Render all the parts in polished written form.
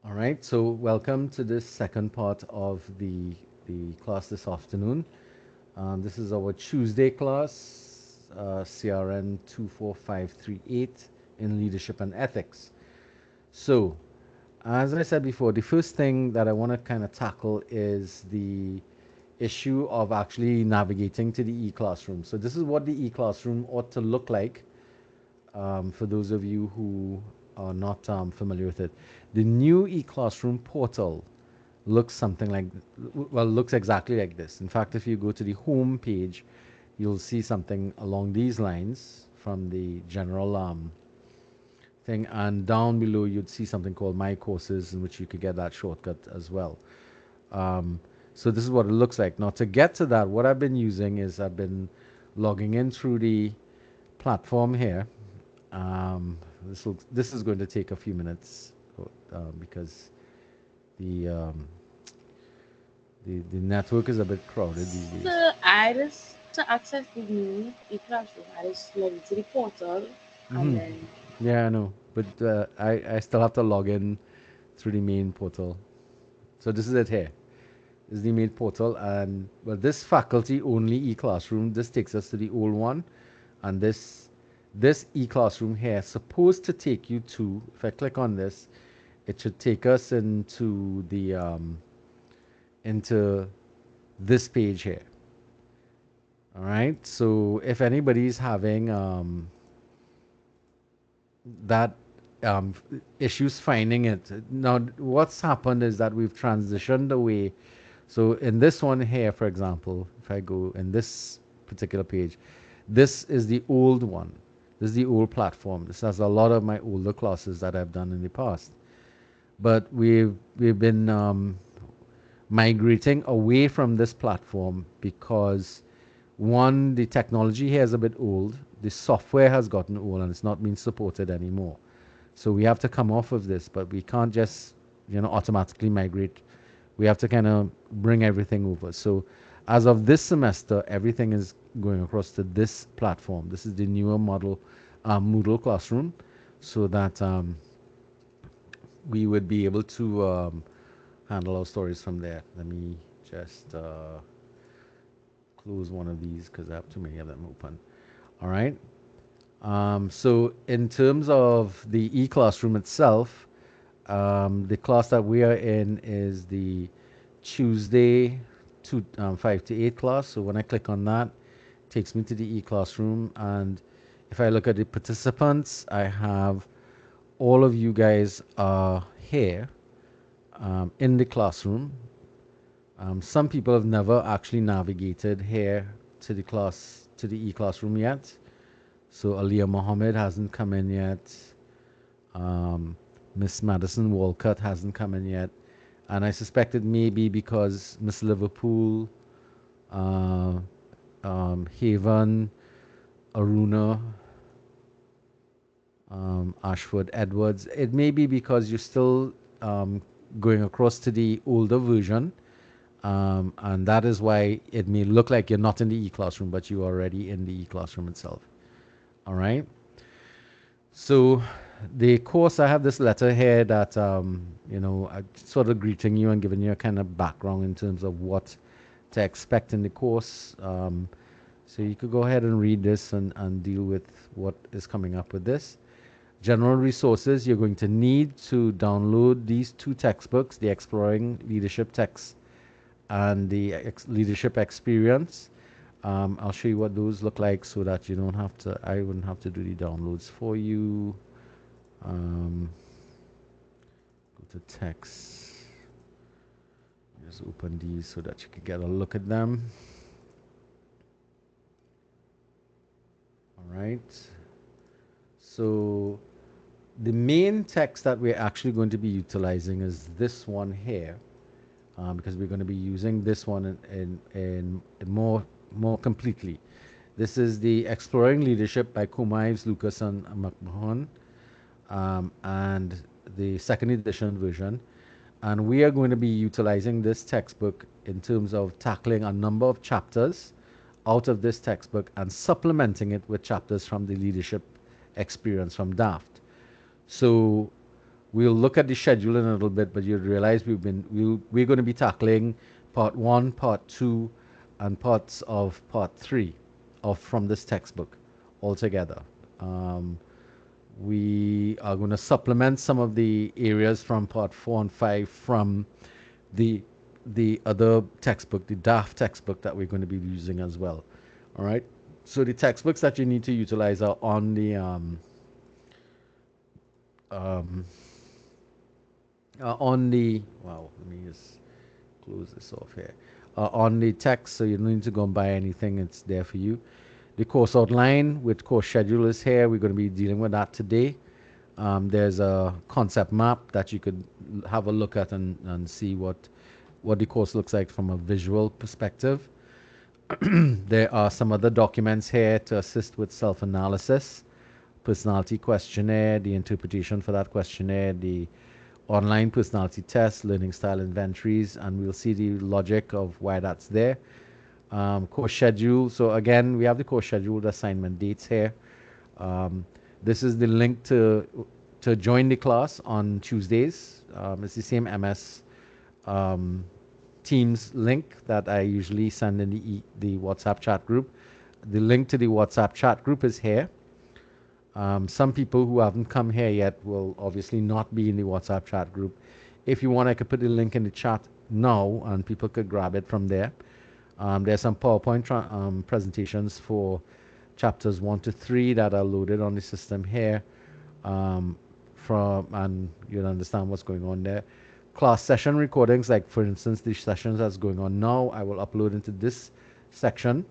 All right, so welcome to this second part of the class this afternoon. This is our Tuesday class, CRN 24538 in Leadership and Ethics. So, as I said before, the first thing that I want to kind of tackle is the issue of actually navigating to the e-classroom. So this is what the e-classroom ought to look like for those of you who are not familiar with it. The new e-classroom portal looks something like, well, looks exactly like this. In fact, if you go to the home page, you'll see something along these lines from the general thing, and down below you'd see something called My Courses, in which you could get that shortcut as well. Um, so this is what it looks like. Now to get to that, what I've been using is I've been logging in through the platform here. This is going to take a few minutes because the, um, the network is a bit crowded these days. So I just to access the new e-classroom, I just log into the portal and Hmm. then Yeah, I know, but I still have to log in through the main portal. So this is it here. This is the main portal, and well, this faculty only e-classroom. This takes us to the old one, and this e-classroom here is supposed to take you to. If I click on this, it should take us into this page here. All right. So if anybody's having that um, issues finding it. Now, what's happened is that we've transitioned away. So in this one here, for example, if I go in this particular page, this is the old one. This is the old platform. This has a lot of my older classes that I've done in the past. But we've been migrating away from this platform because one, the technology here is a bit old. The software has gotten old and it's not being supported anymore. So we have to come off of this, but we can't just, automatically migrate. We have to kind of bring everything over. So as of this semester, everything is going across to this platform. This is the newer model Moodle classroom, so that we would be able to handle our stories from there. Let me just close one of these because I have too many of them open. All right. So in terms of the e-classroom itself, the class that we are in is the Tuesday 5 to 8 class. So when I click on that, it takes me to the e-classroom. And if I look at the participants, I have all of you guys are here in the classroom. Some people have never actually navigated here to the class, to the e-classroom yet. So Aliyah Mohammed hasn't come in yet. Um, Miss Madison Walcott hasn't come in yet. And I suspect it may be because Miss Liverpool, uh, Haven, Aruna, Ashford, Edwards, it may be because you're still going across to the older version. And that is why it may look like you're not in the e-classroom, but you're already in the e-classroom itself. All right. So the course, I have this letter here that, I'm sort of greeting you and giving you a kind of background in terms of what to expect in the course. So you could go ahead and read this and deal with what is coming up with this. General resources, you're going to need to download these two textbooks, the Exploring Leadership text and the Leadership Experience. I'll show you what those look like so that you don't have to, I wouldn't have to do the downloads for you. Um, Go to text. Just open these so that you can get a look at them. All right. So the main text that we're actually going to be utilizing is this one here, because we're going to be using this one in more completely. This is the Exploring Leadership by Comives, Lucas, and McMahon, and the second edition version. And we are going to be utilizing this textbook in terms of tackling a number of chapters out of this textbook and supplementing it with chapters from the leadership experience from DAFT. So We'll look at the schedule in a little bit, but you'll realize we're going to be tackling part one, part two, and parts of part three of from this textbook altogether. Um, we are going to supplement some of the areas from part four and five from the the other textbook, the DAF textbook that we're going to be using as well. All right. So the textbooks that you need to utilize are on the um, wow. Let me just close this off here. On the text, so you don't need to go and buy anything. It's there for you. The course outline with course schedule is here. We're going to be dealing with that today. There's a concept map that you could have a look at and see what the course looks like from a visual perspective. There are some other documents here to assist with self-analysis, personality questionnaire, the interpretation for that questionnaire, the online personality test, learning style inventories, and we'll see the logic of why that's there. Course schedule. So again, we have the course scheduled assignment dates here. Um, this is the link to join the class on Tuesdays. It's the same MS um, Teams link that I usually send in the WhatsApp chat group. The link to the WhatsApp chat group is here. Some people who haven't come here yet will obviously not be in the WhatsApp chat group. If you want, I could put the link in the chat now and people could grab it from there. There's some PowerPoint presentations for chapters 1 to 3 that are loaded on the system here. And you'll understand what's going on there. Class session recordings, like for instance, the sessions that's going on now, I will upload into this section.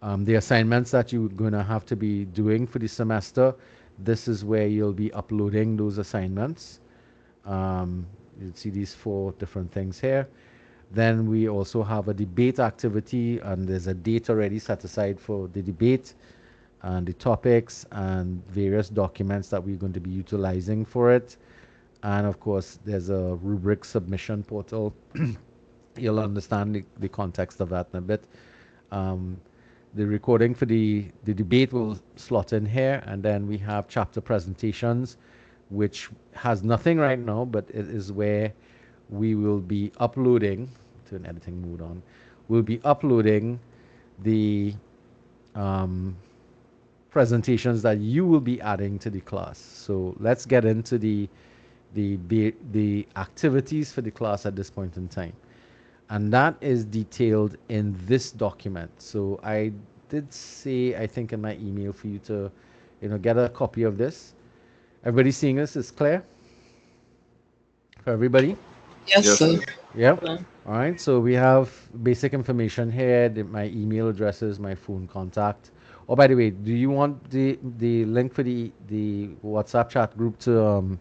The assignments that you're going to have to be doing for the semester, this is where you'll be uploading those assignments. You'll see these 4 different things here. Then we also have a debate activity, and there's a date already set aside for the debate and the topics and various documents that we're going to be utilizing for it. And of course, there's a rubric submission portal. You'll understand the context of that in a bit. Um, the recording for the debate will slot in here, and then we have chapter presentations, which has nothing right now, but it is where we will be uploading to an editing mode on. We'll be uploading the um, presentations that you will be adding to the class. So let's get into the activities for the class at this point in time, and that is detailed in this document. So I did say, I think in my email for you to, get a copy of this. Everybody seeing this is clear for everybody? Yes, Yes, sir. sir. Yep. All right. So we have basic information here, my email addresses, my phone contact. Oh, by the way, do you want the link for the WhatsApp chat group to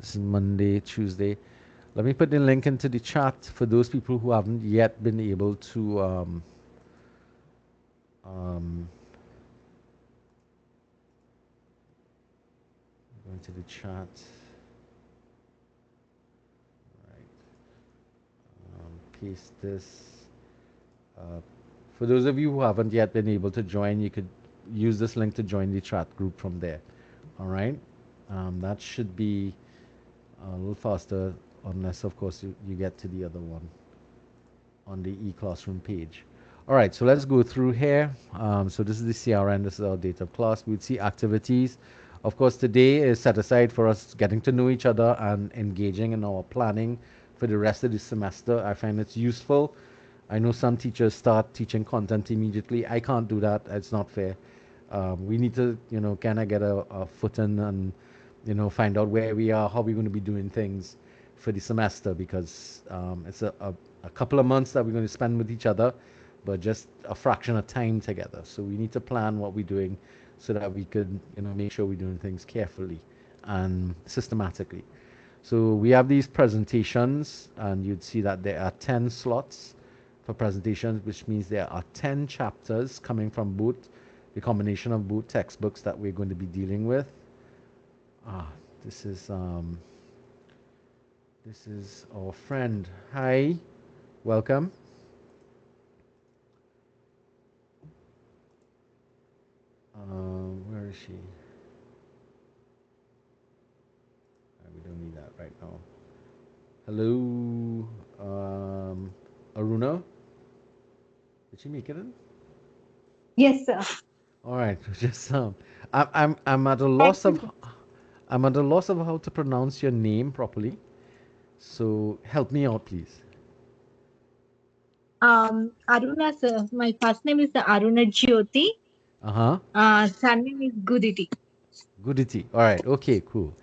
this is Monday, Tuesday. Let me put the link into the chat for those people who haven't yet been able to um, go into the chat. Right. Paste this. Uh, for those of you who haven't yet been able to join, you could use this link to join the chat group from there. All right. That should be a little faster, unless, of course, you get to the other one on the e-classroom page. All right, so let's go through here. So this is the CRN, this is our date of class. We'd see activities. Of course, today is set aside for us getting to know each other and engaging in our planning for the rest of the semester. I find it's useful. I know some teachers start teaching content immediately. I can't do that. It's not fair. We need to, kind of get a foot in and, find out where we are, how we're going to be doing things for the semester, because it's a couple of months that we're going to spend with each other, but just a fraction of time together. So we need to plan what we're doing so that we could, make sure we're doing things carefully and systematically. So we have these presentations, and you'd see that there are 10 slots for presentations, which means there are 10 chapters coming from both the combination of both textbooks that we're going to be dealing with. This is our friend. Hi, welcome. Where is she? right now. Hello, Aruna. Did she make it in? Yes, sir. All right, just I'm at a loss of Actually, I'm at a loss of how to pronounce your name properly. So help me out, please. Aruna, sir. My first name is Aruna Jyoti. Uh huh. Surname is Guditi. Goodity. All right. Okay. Cool.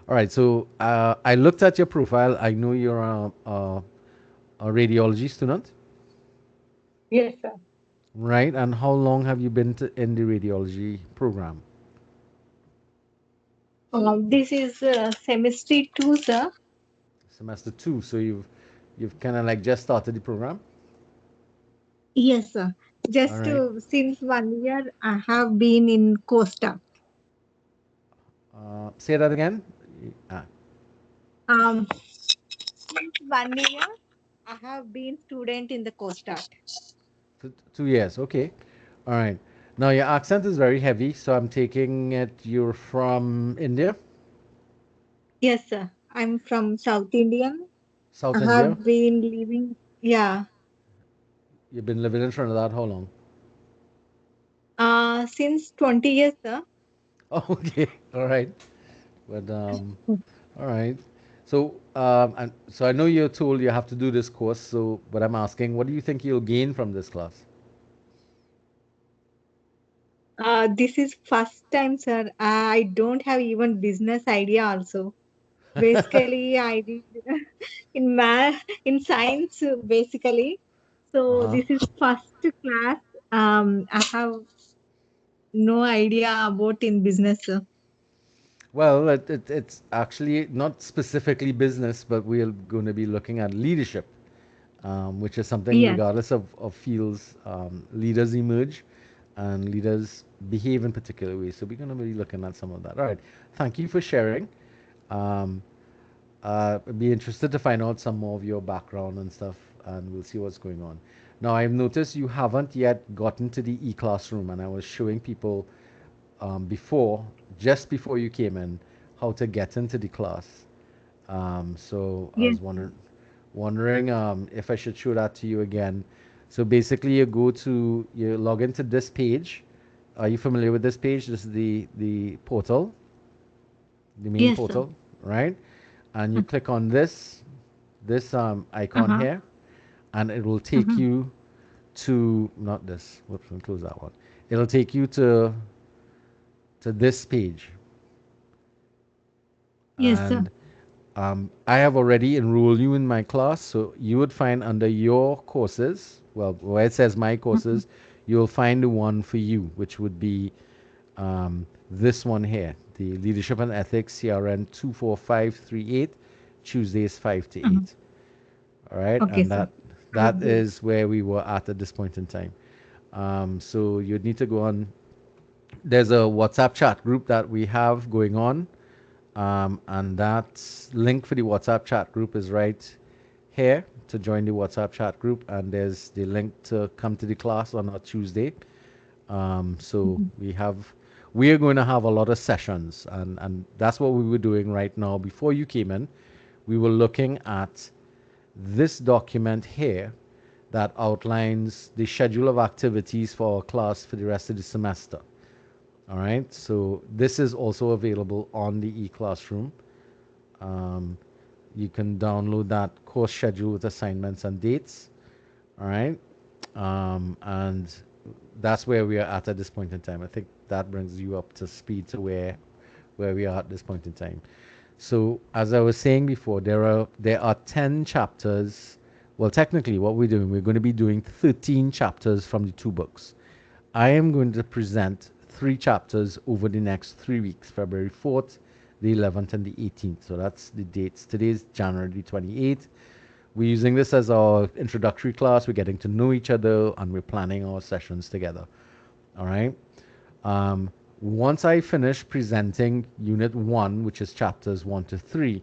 All right. So I looked at your profile. I know you're a radiology student, Yes, sir. right? And how long have you been in the radiology program? This is semester 2, sir. Semester two. So you've kind of like just started the program. Yes, sir. All Just right. since 1 year, I have been in Costa. Say that again. Ah, Um, since 1 year, I have been student in the Costa. 2 years. Okay. All right. Now your accent is very heavy, so I'm taking it you're from India, Yes, sir. I'm from South Indian. I South India. have been living, yeah, You've been living in Trinidad how long? since 20 years, sir. Oh, okay. All right. But all right. So and so I know you're told you have to do this course. So, but I'm asking, what do you think you'll gain from this class? This is first time, sir. I don't have even business idea also. Basically, I did in math, in science, basically. Uh So huh. this is first class. I have no idea about in business, sir. Well, it's actually not specifically business, but we're going to be looking at leadership, which is something Yes, regardless of fields, leaders emerge and leaders behave in particular ways. So we're going to be looking at some of that. All right. Thank you for sharing. Um, I'd be interested to find out some more of your background and stuff, and we'll see what's going on. Now, I've noticed you haven't yet gotten to the e-classroom, and I was showing people before, just before you came in, how to get into the class. So I yes, was wondering if I should show that to you again. So basically, you log into this page. Are you familiar with this page? This is the portal, the main yes, sir. portal, right? And you click on this icon Uh-huh. here, and it will take Uh-huh. you to not this. Whoops, let me close that one. It'll take you to this page, Yes, sir. and I have already enrolled you in my class, so you would find under your courses, well, where it says my Uh-huh. courses, you'll find the one for you, which would be this one here, the Leadership and Ethics CRN 24538, Tuesdays 5 to Uh-huh. 8. All right, Okay, and sir. I that will. is where we were at this point in time. So you'd need to go on. There's a WhatsApp chat group that we have going on. And that link for the WhatsApp chat group is right here to join the WhatsApp chat group. And there's the link to come to the class on a Tuesday. So Mhm. we are going to have a lot of sessions, and that's what we were doing right now. Before you came in, we were looking at this document here that outlines the schedule of activities for our class for the rest of the semester. All right, so this is also available on the e-classroom. Um, you can download that course schedule with assignments and dates. All right, and that's where we are at this point in time. I think that brings you up to speed to where we are at this point in time. So as I was saying before, there are 10 chapters. Well, technically, what we're doing, we're going to be doing 13 chapters from the two books. I am going to present 3 chapters over the next 3 weeks, February 4th, the 11th, and the 18th. So that's the dates. Today is January 28th. We're using this as our introductory class. We're getting to know each other and we're planning our sessions together. All right. Um, Once I finish presenting Unit 1, which is chapters 1 to 3,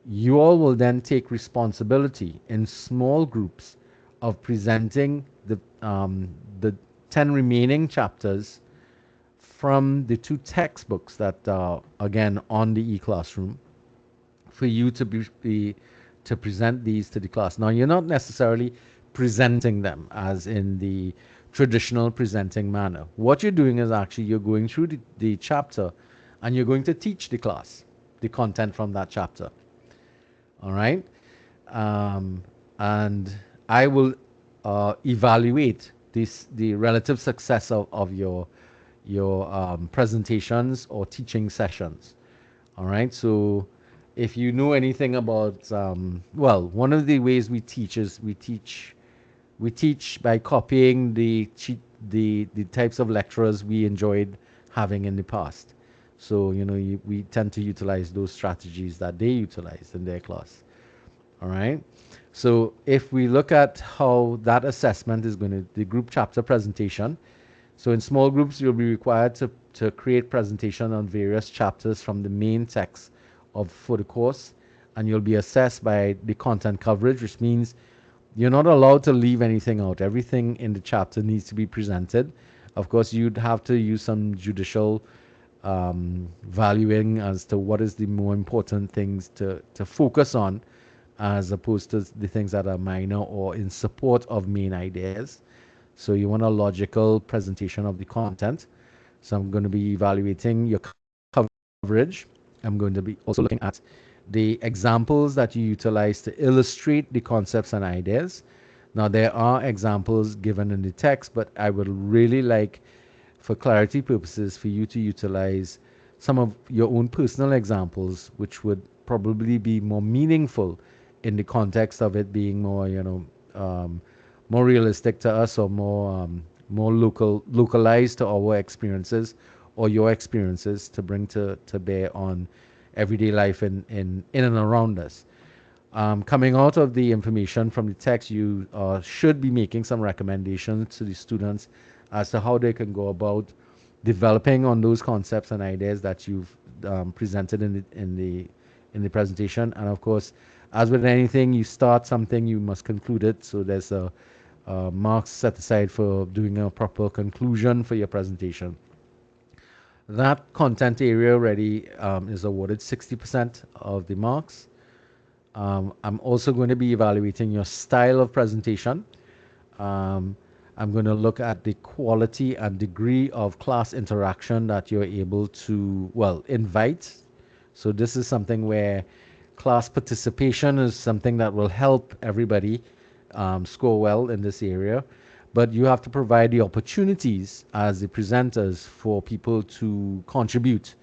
you all will then take responsibility in small groups of presenting the 10 remaining chapters from the two textbooks that are, again, on the e-classroom for you to present these to the class. Now, you're not necessarily presenting them as in the traditional presenting manner. What you're doing is actually you're going through the chapter and you're going to teach the class the content from that chapter. All right? Um, and I will evaluate the relative success of your presentations or teaching sessions. All right. So if you know anything about, well, one of the ways we teach is we teach by copying the types of lecturers we enjoyed having in the past. So we tend to utilize those strategies that they utilized in their class. All right. So if we look at how that assessment is going to, the group chapter presentation. So in small groups, you'll be required to create presentation on various chapters from the main text for the course, and you'll be assessed by the content coverage, which means you're not allowed to leave anything out. Everything in the chapter needs to be presented. Of course, you'd have to use some judicial valuing as to what is the more important things to focus on, as opposed to the things that are minor or in support of main ideas. So you want a logical presentation of the content. So I'm going to be evaluating your coverage. I'm going to be also looking at the examples that you utilize to illustrate the concepts and ideas. Now, there are examples given in the text, but I would really like, for clarity purposes, for you to utilize some of your own personal examples, which would probably be more meaningful in the context of it being more, more realistic to us, or more localized to our experiences or your experiences to bring to bear on everyday life in and around us. Coming out of the information from the text, you should be making some recommendations to the students as to how they can go about developing on those concepts and ideas that you've presented in the presentation. And of course, as with anything, you start something, you must conclude it. So there's a marks set aside for doing a proper conclusion for your presentation. That content area already is awarded 60% of the marks. I'm also going to be evaluating your style of presentation. I'm going to look at the quality and degree of class interaction that you're able to, well, invite. So this is something where class participation is something that will help everybody score well in this area. But you have to provide the opportunities as the presenters for people to contribute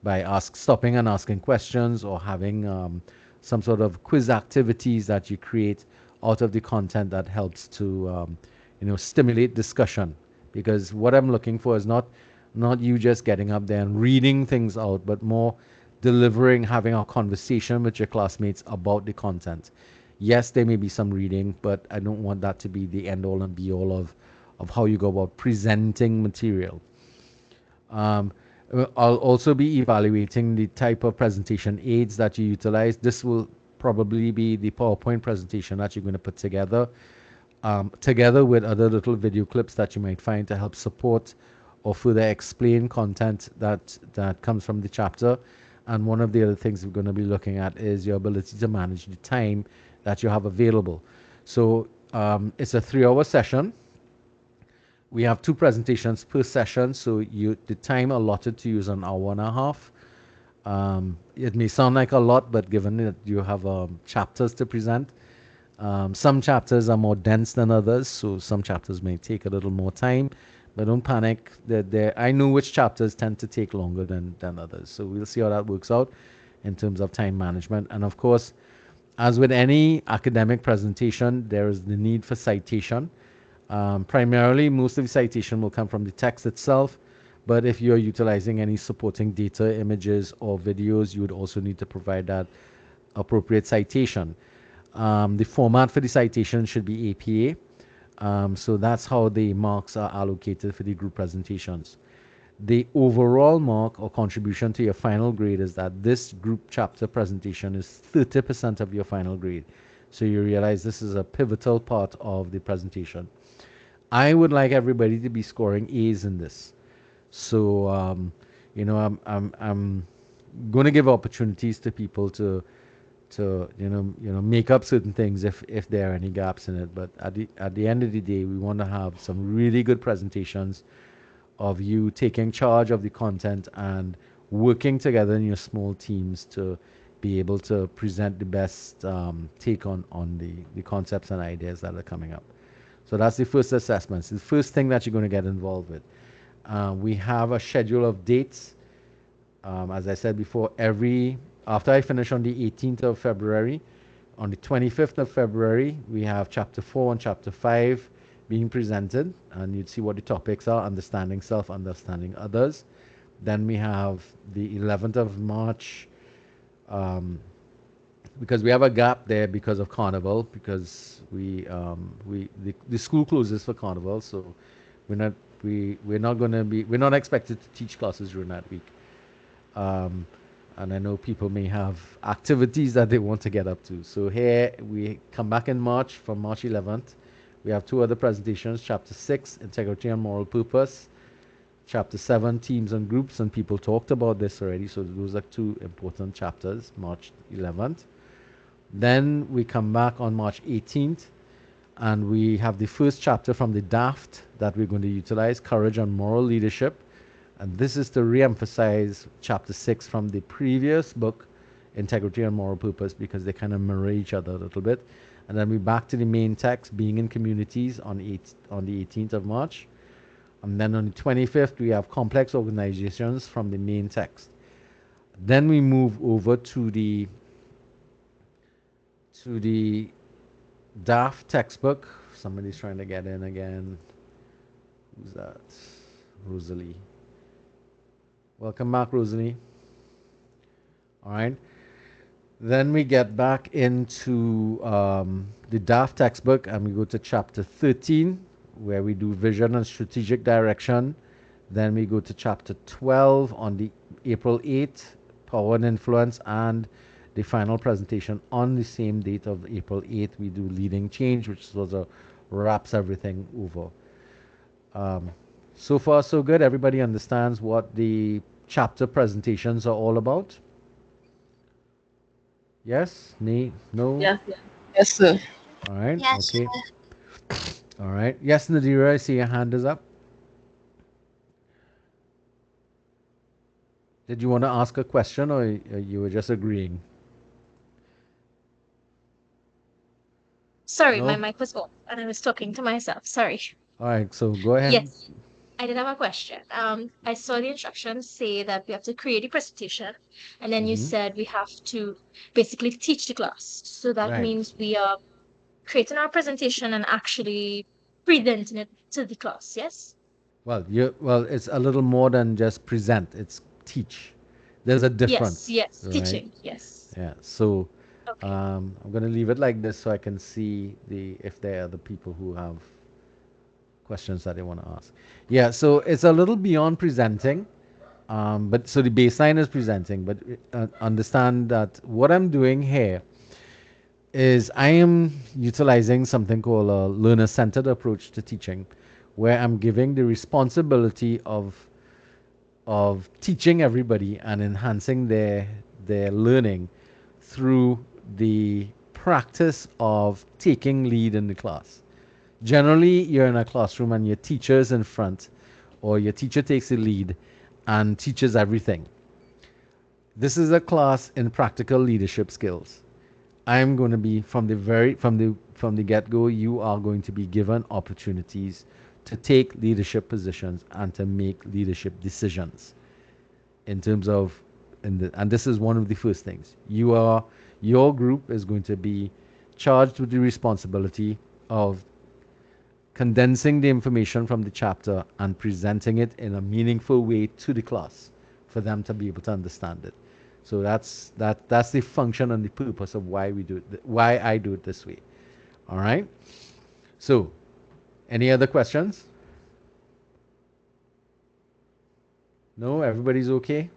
by stopping and asking questions, or having some sort of quiz activities that you create out of the content that helps to stimulate discussion. Because what I'm looking for is not you just getting up there and reading things out, but more delivering, having a conversation with your classmates about the content. Yes, there may be some reading, but I don't want that to be the end all and be all of how you go about presenting material. I'll also be evaluating the type of presentation aids that you utilize. This will probably be the PowerPoint presentation that you're going to put together, together with other little video clips that you might find to help support or further explain content that comes from the chapter. And one of the other things we're going to be looking at is your ability to manage the time that you have available. So it's a 3-hour session. We have 2 presentations per session, so the time allotted to you is an hour and a half. It may sound like a lot, but given that you have chapters to present, some chapters are more dense than others, so some chapters may take a little more time. But don't panic. I know which chapters tend to take longer than others, so we'll see how that works out in terms of time management. And of course, as with any academic presentation, there is the need for citation. Primarily, most of the citation will come from the text itself, but if you're utilizing any supporting data, images, or videos, you would also need to provide that appropriate citation. The format for the citation should be APA. So that's how the marks are allocated for the group presentations. The overall mark or contribution to your final grade is that this group chapter presentation is 30% of your final grade. So you realize this is a pivotal part of the presentation. I would like everybody to be scoring A's in this. So, I'm going to give opportunities to people to to make up certain things if there are any gaps in it. But at the end of the day, we want to have some really good presentations of you taking charge of the content and working together in your small teams to be able to present the best take on the concepts and ideas that are coming up. So that's the first assessment. It's the first thing that you're going to get involved with. We have a schedule of dates. As I said before, after I finish on the 18th of February, on the 25th of February, we have chapter 4 and chapter 5 being presented, and you'd see what the topics are: understanding self, understanding others. Then we have the 11th of March, because we have a gap there because of Carnival, because the school closes for Carnival, so we're not expected to teach classes during that week. And I know people may have activities that they want to get up to. So here we come back in March, from March 11th. We have two other presentations: chapter 6, integrity and moral purpose; chapter 7, teams and groups. And people talked about this already, so those are two important chapters, March 11th. Then we come back on March 18th, and we have the first chapter from the DAFT that we're going to utilize: courage and moral leadership. And this is to re-emphasize chapter 6 from the previous book, integrity and moral purpose, because they kind of mirror each other a little bit. And then we're back to the main text, being in communities, on the 18th of March. And then on the 25th, we have complex organizations from the main text. Then we move over to the DAF textbook. Somebody's trying to get in again. Who's that? Rosalie. Welcome back, Rosalie. All right. Then we get back into the DAF textbook, and we go to chapter 13, where we do vision and strategic direction. Then we go to chapter 12 on the April 8th, power and influence, and the final presentation on the same date of April 8th, we do leading change, which sort of wraps everything over. So far, so good. Everybody understands what the chapter presentations are all about? Yes? No? Yes, yes, sir. All right. Yes, Okay. sir. All right. Yes, Nadira, I see your hand is up. Did you want to ask a question, or you were just agreeing? Sorry, No? my mic was off and I was talking to myself. Sorry. All right. So go ahead. Yes, I did have a question. I saw the instructions say that we have to create a presentation, and then you Mm-hmm. said we have to basically teach the class. So that Right. means we are creating our presentation and actually presenting it to the class. Yes? Well, it's a little more than just present. It's teach. There's a Yes, difference, yes. right? Teaching. Yes. Yeah. So Okay. I'm going to leave it like this so I can see if there are other people who have questions that they want to ask. Yeah. So it's a little beyond presenting. But so the baseline is presenting, but understand that what I'm doing here is I am utilizing something called a learner-centered approach to teaching, where I'm giving the responsibility of teaching everybody and enhancing their learning through the practice of taking lead in the class. Generally, you're in a classroom and your teacher's in front, or your teacher takes the lead and teaches everything. This is a class in practical leadership skills. I'm going to be from the get-go, you are going to be given opportunities to take leadership positions and to make leadership decisions in terms of and this is one of the first things. Your group is going to be charged with the responsibility of condensing the information from the chapter and presenting it in a meaningful way to the class for them to be able to understand it. So that's the function and the purpose of why why I do it this way. All right. So, any other questions? No, everybody's okay.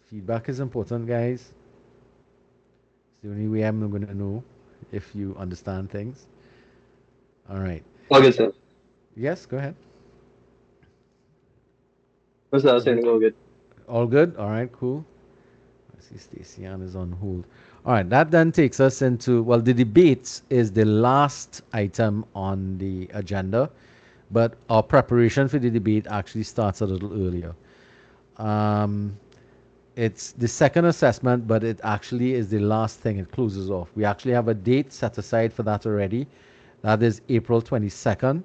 Feedback is important, guys. It's the only way I'm going to know if you understand things. All right. Okay, sir. Yes, go ahead. No, sir, I was saying all good. All good? All right, cool. see Stacey Ann is on hold. All right, that then takes us into, well, the debates is the last item on the agenda, but our preparation for the debate actually starts a little earlier. Um, it's the second assessment, but it actually is the last thing it closes off. We actually have a date set aside for that already. That is April 22nd.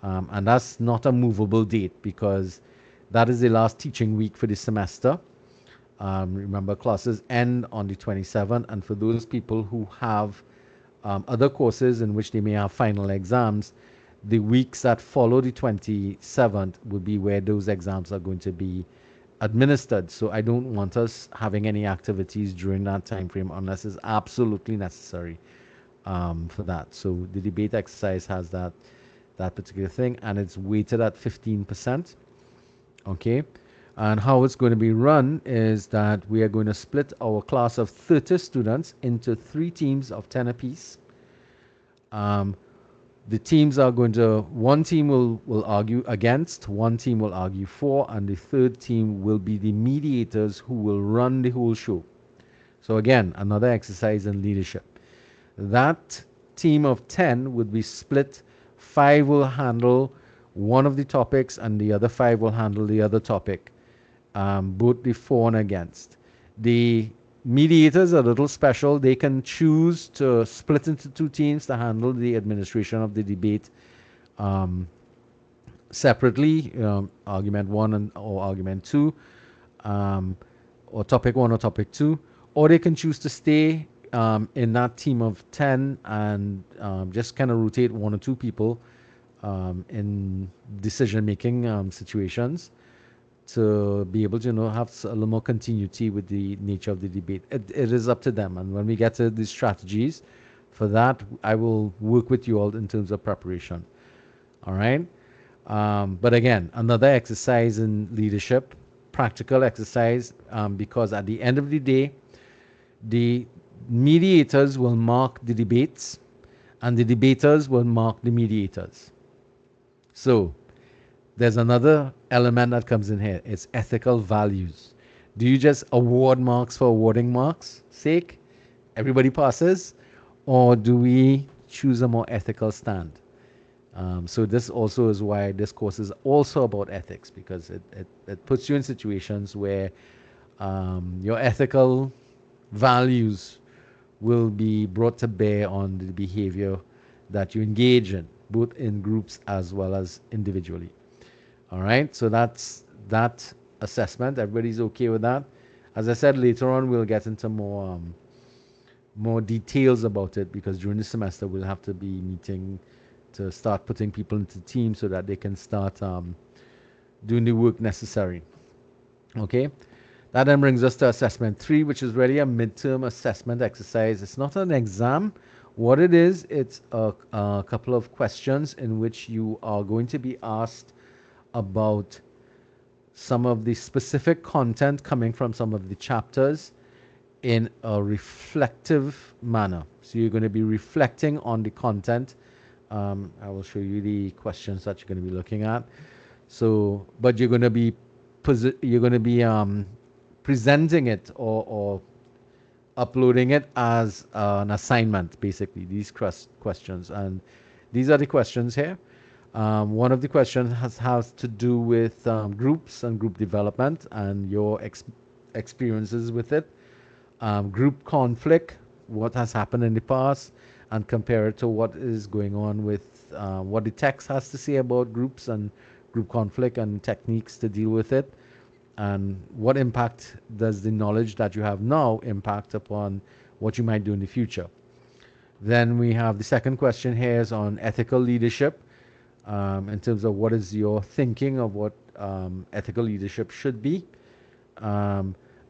And that's not a movable date because that is the last teaching week for the semester. Remember, classes end on the 27th, and for those people who have other courses in which they may have final exams, the weeks that follow the 27th will be where those exams are going to be administered. So I don't want us having any activities during that time frame unless it's absolutely necessary for that. So the debate exercise has that particular thing, and it's weighted at 15%. Okay. And how it's going to be run is that we are going to split our class of 30 students into 3 teams of 10 apiece. The teams are going to, one team will argue against, one team will argue for, and the third team will be the mediators who will run the whole show. So again, another exercise in leadership. That team of 10 would be split. 5 will handle one of the topics and the other 5 will handle the other topic, both the for and against. The mediators are a little special. They can choose to split into 2 teams to handle the administration of the debate separately, argument 1 or argument 2, or topic 1 or topic 2, or they can choose to stay in that team of 10 and just kind of rotate 1 or 2 people in decision-making situations to be able to have a little more continuity with the nature of the debate. It is up to them, and when we get to the strategies for that, I will work with you all in terms of preparation. All right. But again, another exercise in leadership, practical exercise, because at the end of the day, the mediators will mark the debates and the debaters will mark the mediators. So there's another element that comes in here. It's ethical values. Do you just award marks for awarding marks' sake? Everybody passes? Or do we choose a more ethical stand? So this also is why this course is also about ethics, because it puts you in situations where your ethical values will be brought to bear on the behavior that you engage in, both in groups as well as individually. All right, so that's that assessment. Everybody's okay with that? As I said, later on we'll get into more details about it, because during the semester we'll have to be meeting to start putting people into teams so that they can start doing the work necessary. Okay, that then brings us to assessment 3, which is really a midterm assessment exercise. It's not an exam. What it is, it's a couple of questions in which you are going to be asked about some of the specific content coming from some of the chapters in a reflective manner. So you're going to be reflecting on the content. I will show you the questions that you're going to be looking at. So, but you're going to be presenting it or uploading it as an assignment, basically, these questions. And these are the questions here. One of the questions has to do with groups and group development and your experiences with it. Group conflict, what has happened in the past, and compare it to what is going on with what the text has to say about groups and group conflict and techniques to deal with it. And what impact does the knowledge that you have now impact upon what you might do in the future? Then we have the second question here is on ethical leadership, in terms of what is your thinking of what ethical leadership should be.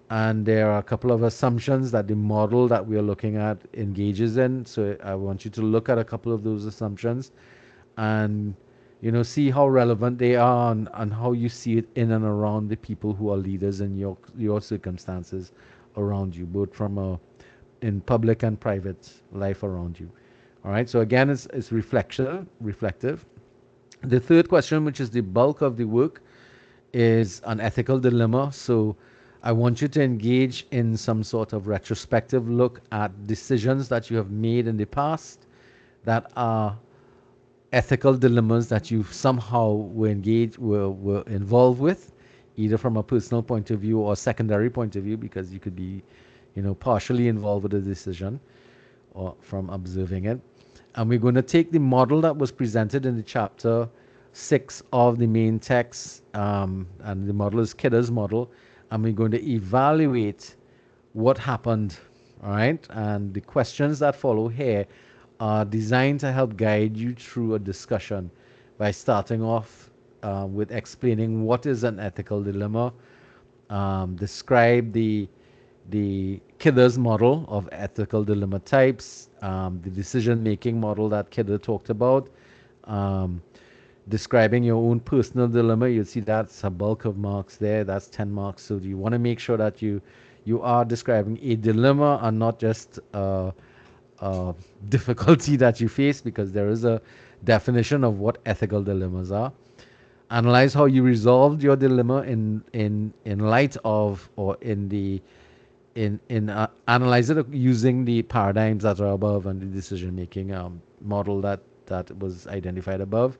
And there are a couple of assumptions that the model that we are looking at engages in. So I want you to look at a couple of those assumptions and see how relevant they are and how you see it in and around the people who are leaders in your circumstances around you, both from in public and private life around you. All right. So again, it's reflective. The third question, which is the bulk of the work, is an ethical dilemma. So I want you to engage in some sort of retrospective look at decisions that you have made in the past that are ethical dilemmas that you somehow were involved with, either from a personal point of view or secondary point of view, because you could be, partially involved with the decision or from observing it. And we're going to take the model that was presented in the chapter 6 of the main text, and the model is Kidder's model, and we're going to evaluate what happened. All right, and the questions that follow here are designed to help guide you through a discussion by starting off with explaining what is an ethical dilemma, describe the Kidder's model of ethical dilemma types, the decision-making model that Kidder talked about, um, describing your own personal dilemma. You'll see that's a bulk of marks there. That's 10 marks. So you want to make sure that you are describing a dilemma and not just difficulty that you face, because there is a definition of what ethical dilemmas are. Analyze how you resolved your dilemma in light of, or in the in analyze it using the paradigms that are above and the decision making model that was identified above.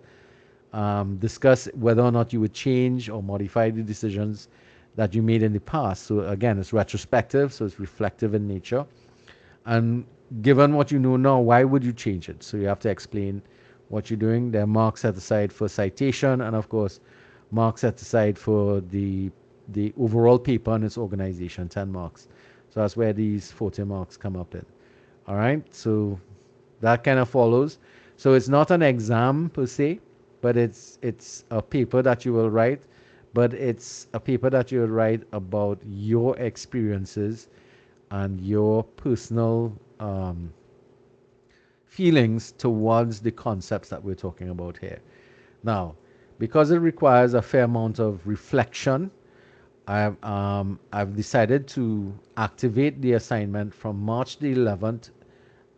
Discuss whether or not you would change or modify the decisions that you made in the past. So again, it's retrospective, so it's reflective in nature. And given what you know now, why would you change it? So you have to explain what you're doing. There are marks set aside for citation, and of course, marks set aside for the overall paper and its organization, 10 marks. So that's where these 40 marks come up in. All right, so that kind of follows. So it's not an exam per se, but it's a paper that you will write, but it's a paper that you will write about your experiences and your personal feelings towards the concepts that we're talking about here. Now, because it requires a fair amount of reflection, I've decided to activate the assignment from March the 11th,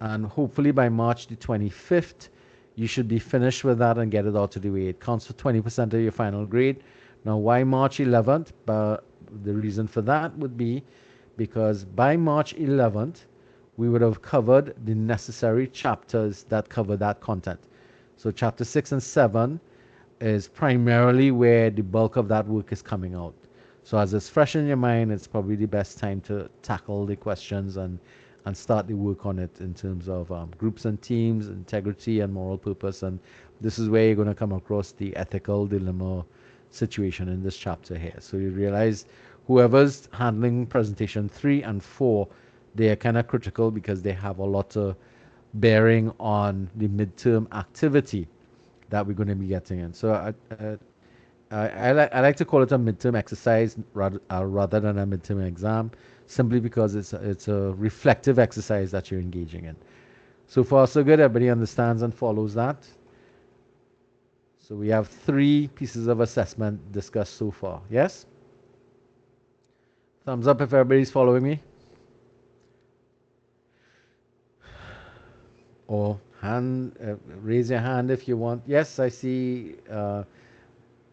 and hopefully by March the 25th, you should be finished with that and get it out of the way. It counts for 20% of your final grade. Now, why March 11th? But the reason for that would be because by March 11th, we would have covered the necessary chapters that cover that content. So chapter 6 and 7 is primarily where the bulk of that work is coming out. So as it's fresh in your mind, it's probably the best time to tackle the questions and start the work on it in terms of groups and teams, integrity and moral purpose. And this is where you're going to come across the ethical dilemma situation in this chapter here. So you realize whoever's handling presentation 3 and 4, they are kind of critical because they have a lot of bearing on the midterm activity that we're going to be getting in. So I like to call it a midterm exercise rather than a midterm exam, simply because it's a reflective exercise that you're engaging in. So far, so good. Everybody understands and follows that. So we have 3 pieces of assessment discussed so far. Yes? Thumbs up if everybody's following me. Or raise your hand if you want. Yes, I see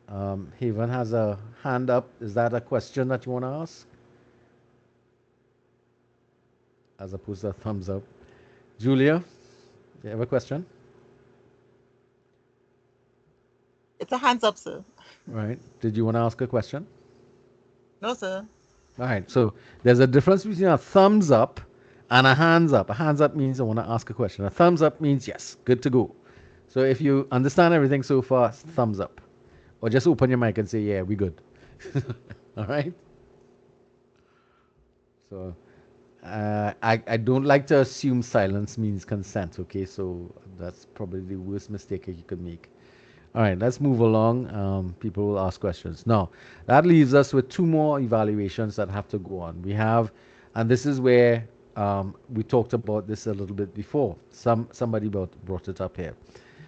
Haven has a hand up. Is that a question that you want to ask? As opposed to a thumbs up. Julia, do you have a question? It's a hands up, sir. Right. Did you want to ask a question? No, sir. All right. So there's a difference between a thumbs up and a hands up. A hands up means I want to ask a question. A thumbs up means yes, good to go. So if you understand everything so far, thumbs up. Or just open your mic and say, yeah, we good. All right? So I don't like to assume silence means consent, okay? So that's probably the worst mistake you could make. All right, let's move along. People will ask questions. Now, that leaves us with 2 more evaluations that have to go on. We have, and this is where we talked about this a little bit before. Somebody brought it up here.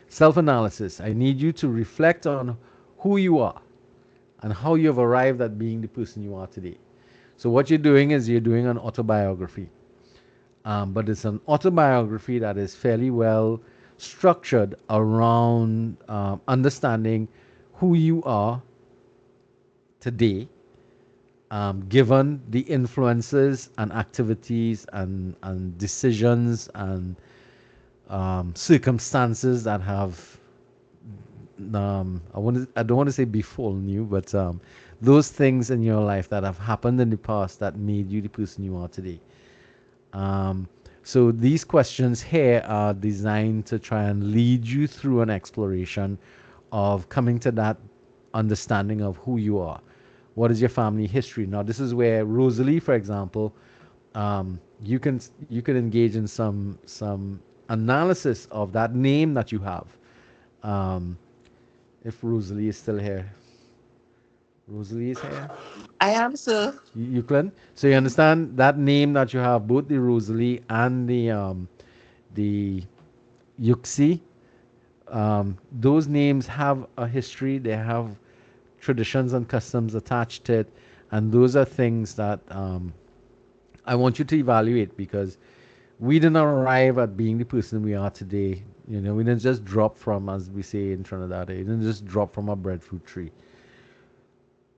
Self-analysis. I need you to reflect on who you are and how you have arrived at being the person you are today. So what you're doing is you're doing an autobiography. But it's an autobiography that is fairly well structured around understanding who you are today given the influences and activities and decisions and circumstances that have I don't want to say befallen you, but those things in your life that have happened in the past that made you the person you are today. Um, so these questions here are designed to try and lead you through an exploration of coming to that understanding of who you are. What is your family history? Now, this is where Rosalie, for example, you can engage in some analysis of that name that you have. Um, if Rosalie is still here, Rosalie is here. I am, sir. Euclid. So you understand that name that you have, both the Rosalie and the Yuxi. Those names have a history. They have traditions and customs attached to it, and those are things that I want you to evaluate because we didn't arrive at being the person we are today. You know, we didn't just drop from, as we say in Trinidad, we didn't just drop from a breadfruit tree.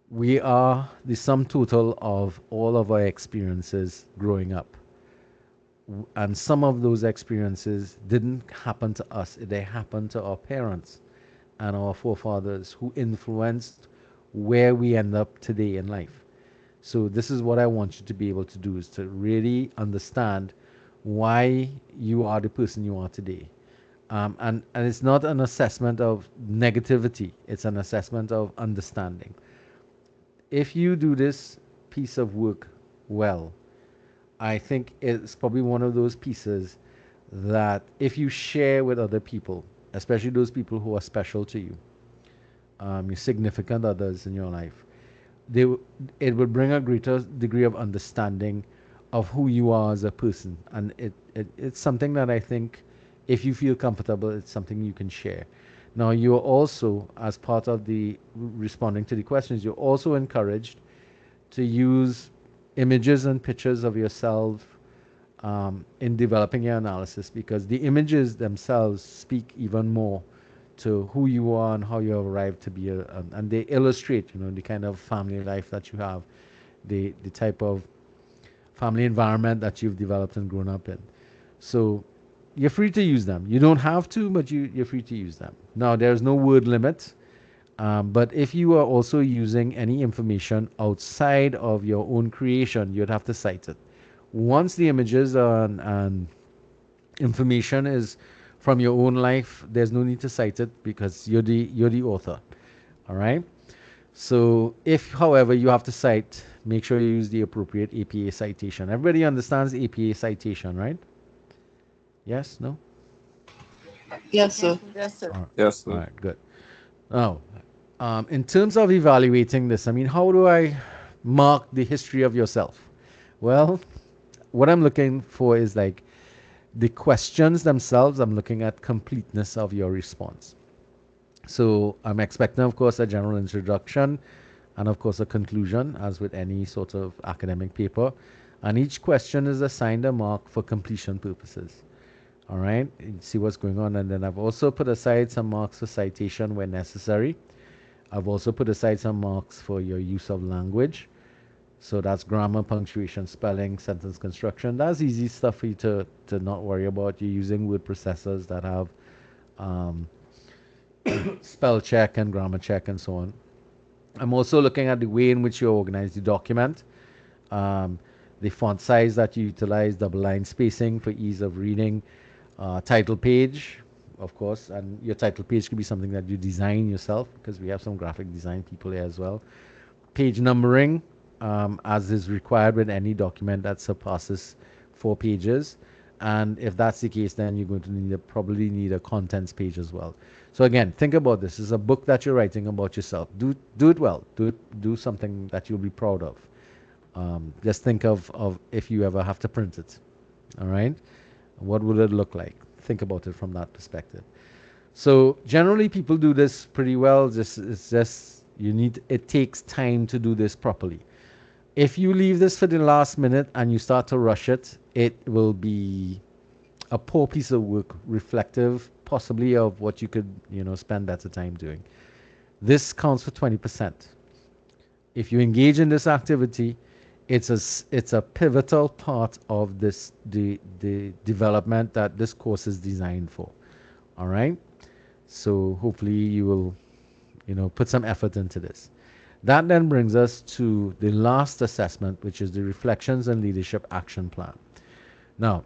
We are the sum total of all of our experiences growing up. And some of those experiences didn't happen to us, they happened to our parents and our forefathers who influenced where we end up today in life. So this is what I want you to be able to do, is to really understand why you are the person you are today. And it's not an assessment of negativity, it's an assessment of understanding. If you do this piece of work well, I think it's probably one of those pieces that if you share with other people, especially those people who are special to you, your significant others in your life, they it will bring a greater degree of understanding of who you are as a person, and it's something that I think, if you feel comfortable, it's something you can share. Now, you're also, as part of the responding to the questions, you're also encouraged to use images and pictures of yourself in developing your analysis, because the images themselves speak even more to who you are and how you have arrived to be and they illustrate, you know, the kind of family life that you have, the type of family environment that you've developed and grown up in. So you're free to use them. You don't have to, but you're free to use them. Now, there's no word limit, but if you are also using any information outside of your own creation, you'd have to cite it. Once the images and information is from your own life, there's no need to cite it because you're the author. All right. So if, however, you have to cite, make sure you use the appropriate APA citation. Everybody understands APA citation, right? Yes? No? Yes, Yes, sir. sir. Yes, sir. All right. Yes, All sir. right. Good. Now, in terms of evaluating this, I mean, how do I mark the history of yourself? Well, what I'm looking for is like the questions themselves. I'm looking at completeness of your response. So I'm expecting, of course, a general introduction and, of course, a conclusion, as with any sort of academic paper. And each question is assigned a mark for completion purposes. All right, you see what's going on. And then I've also put aside some marks for citation where necessary. I've also put aside some marks for your use of language. So that's grammar, punctuation, spelling, sentence construction. That's easy stuff for you to not worry about. You're using word processors that have um, spell check and grammar check and so on. I'm also looking at the way in which you organize the document, um, the font size that you utilize, double line spacing for ease of reading, title page, of course, and your title page could be something that you design yourself because we have some graphic design people here as well. Page numbering, as is required with any document that surpasses 4 pages. And if that's the case, then you're going to probably need a contents page as well. So again, think about this. It's a book that you're writing about yourself. Do it well. Do something that you'll be proud of. Just think of if you ever have to print it. All right, what would it look like? Think about it from that perspective. So generally, people do this pretty well. It's just it takes time to do this properly. If you leave this for the last minute and you start to rush it, it will be a poor piece of work, reflective possibly of what you could, spend better time doing. This counts for 20%. If you engage in this activity, it's a pivotal part of the development that this course is designed for. All right. So hopefully you will, put some effort into this. That then brings us to the last assessment, which is the Reflections and Leadership Action Plan. Now,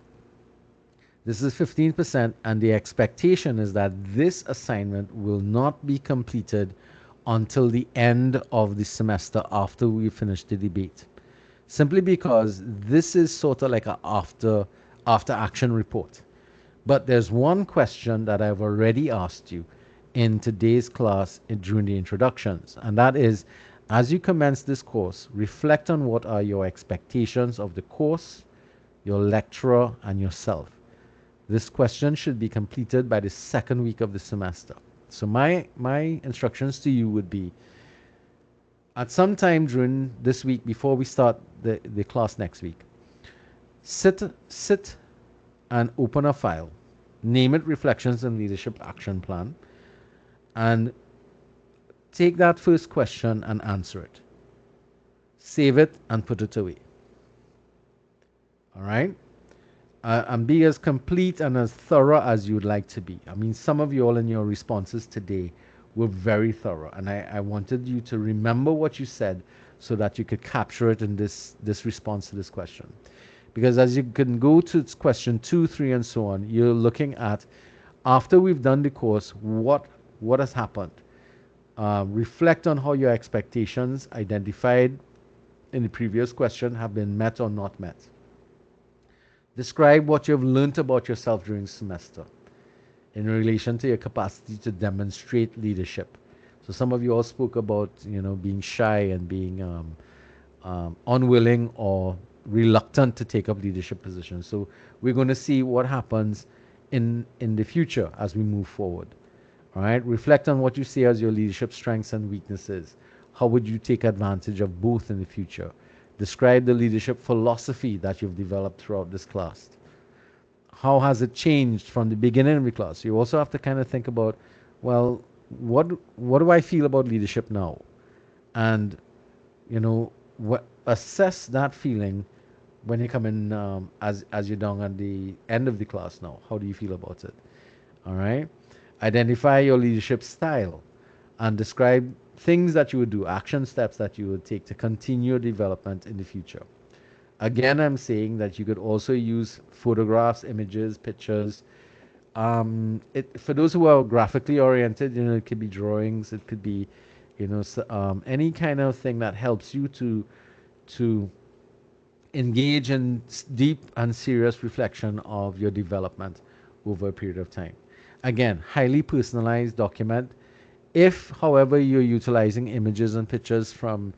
this is 15%, and the expectation is that this assignment will not be completed until the end of the semester after we finish the debate. Simply because this is sort of like a after action report. But there's one question that I've already asked you in today's class during the introductions, and that is, as you commence this course, reflect on what are your expectations of the course, your lecturer, and yourself. This question should be completed by the second week of the semester. So my instructions to you would be, at some time during this week before we start the class next week, sit and open a file. Name it Reflections and Leadership Action Plan, and take that first question and answer it. Save it and put it away. All right? And be as complete and as thorough as you'd like to be. I mean, some of you all in your responses today were very thorough, and I wanted you to remember what you said so that you could capture it in this response to this question. Because as you can go to question 2, 3, and so on, you're looking at, after we've done the course, what has happened. Reflect on how your expectations identified in the previous question have been met or not met. Describe what you've learned about yourself during the semester in relation to your capacity to demonstrate leadership. So some of you all spoke about, being shy and being unwilling or reluctant to take up leadership positions. So we're going to see what happens in the future as we move forward. All right. Reflect on what you see as your leadership strengths and weaknesses. How would you take advantage of both in the future? Describe the leadership philosophy that you've developed throughout this class. How has it changed from the beginning of the class? You also have to kind of think about, well, what do I feel about leadership now? And, assess that feeling when you come in as you're down at the end of the class now. How do you feel about it? All right. Identify your leadership style and describe things that you would do, action steps that you would take to continue development in the future. Again, I'm saying that you could also use photographs, images, pictures. For those who are graphically oriented, it could be drawings, it could be, any kind of thing that helps you to engage in deep and serious reflection of your development over a period of time. Again, highly personalized document. If, however, you're utilizing images and pictures from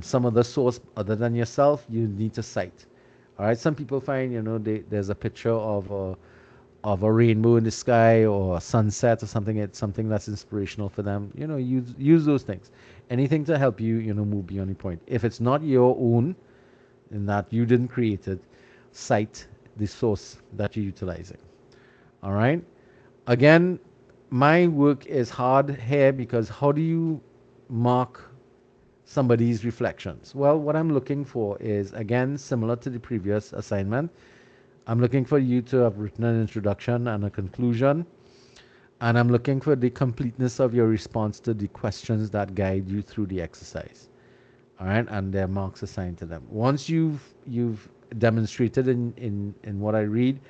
some other source other than yourself, you need to cite. All right. Some people find, there's a picture of a rainbow in the sky or a sunset or something. It's something that's inspirational for them. Use those things. Anything to help you, move beyond the point. If it's not your own, in that you didn't create it, cite the source that you're utilizing. All right. Again, my work is hard here because how do you mark somebody's reflections? Well, what I'm looking for is, again, similar to the previous assignment. I'm looking for you to have written an introduction and a conclusion, and I'm looking for the completeness of your response to the questions that guide you through the exercise. All right, and there are marks assigned to them. Once you've demonstrated in what I read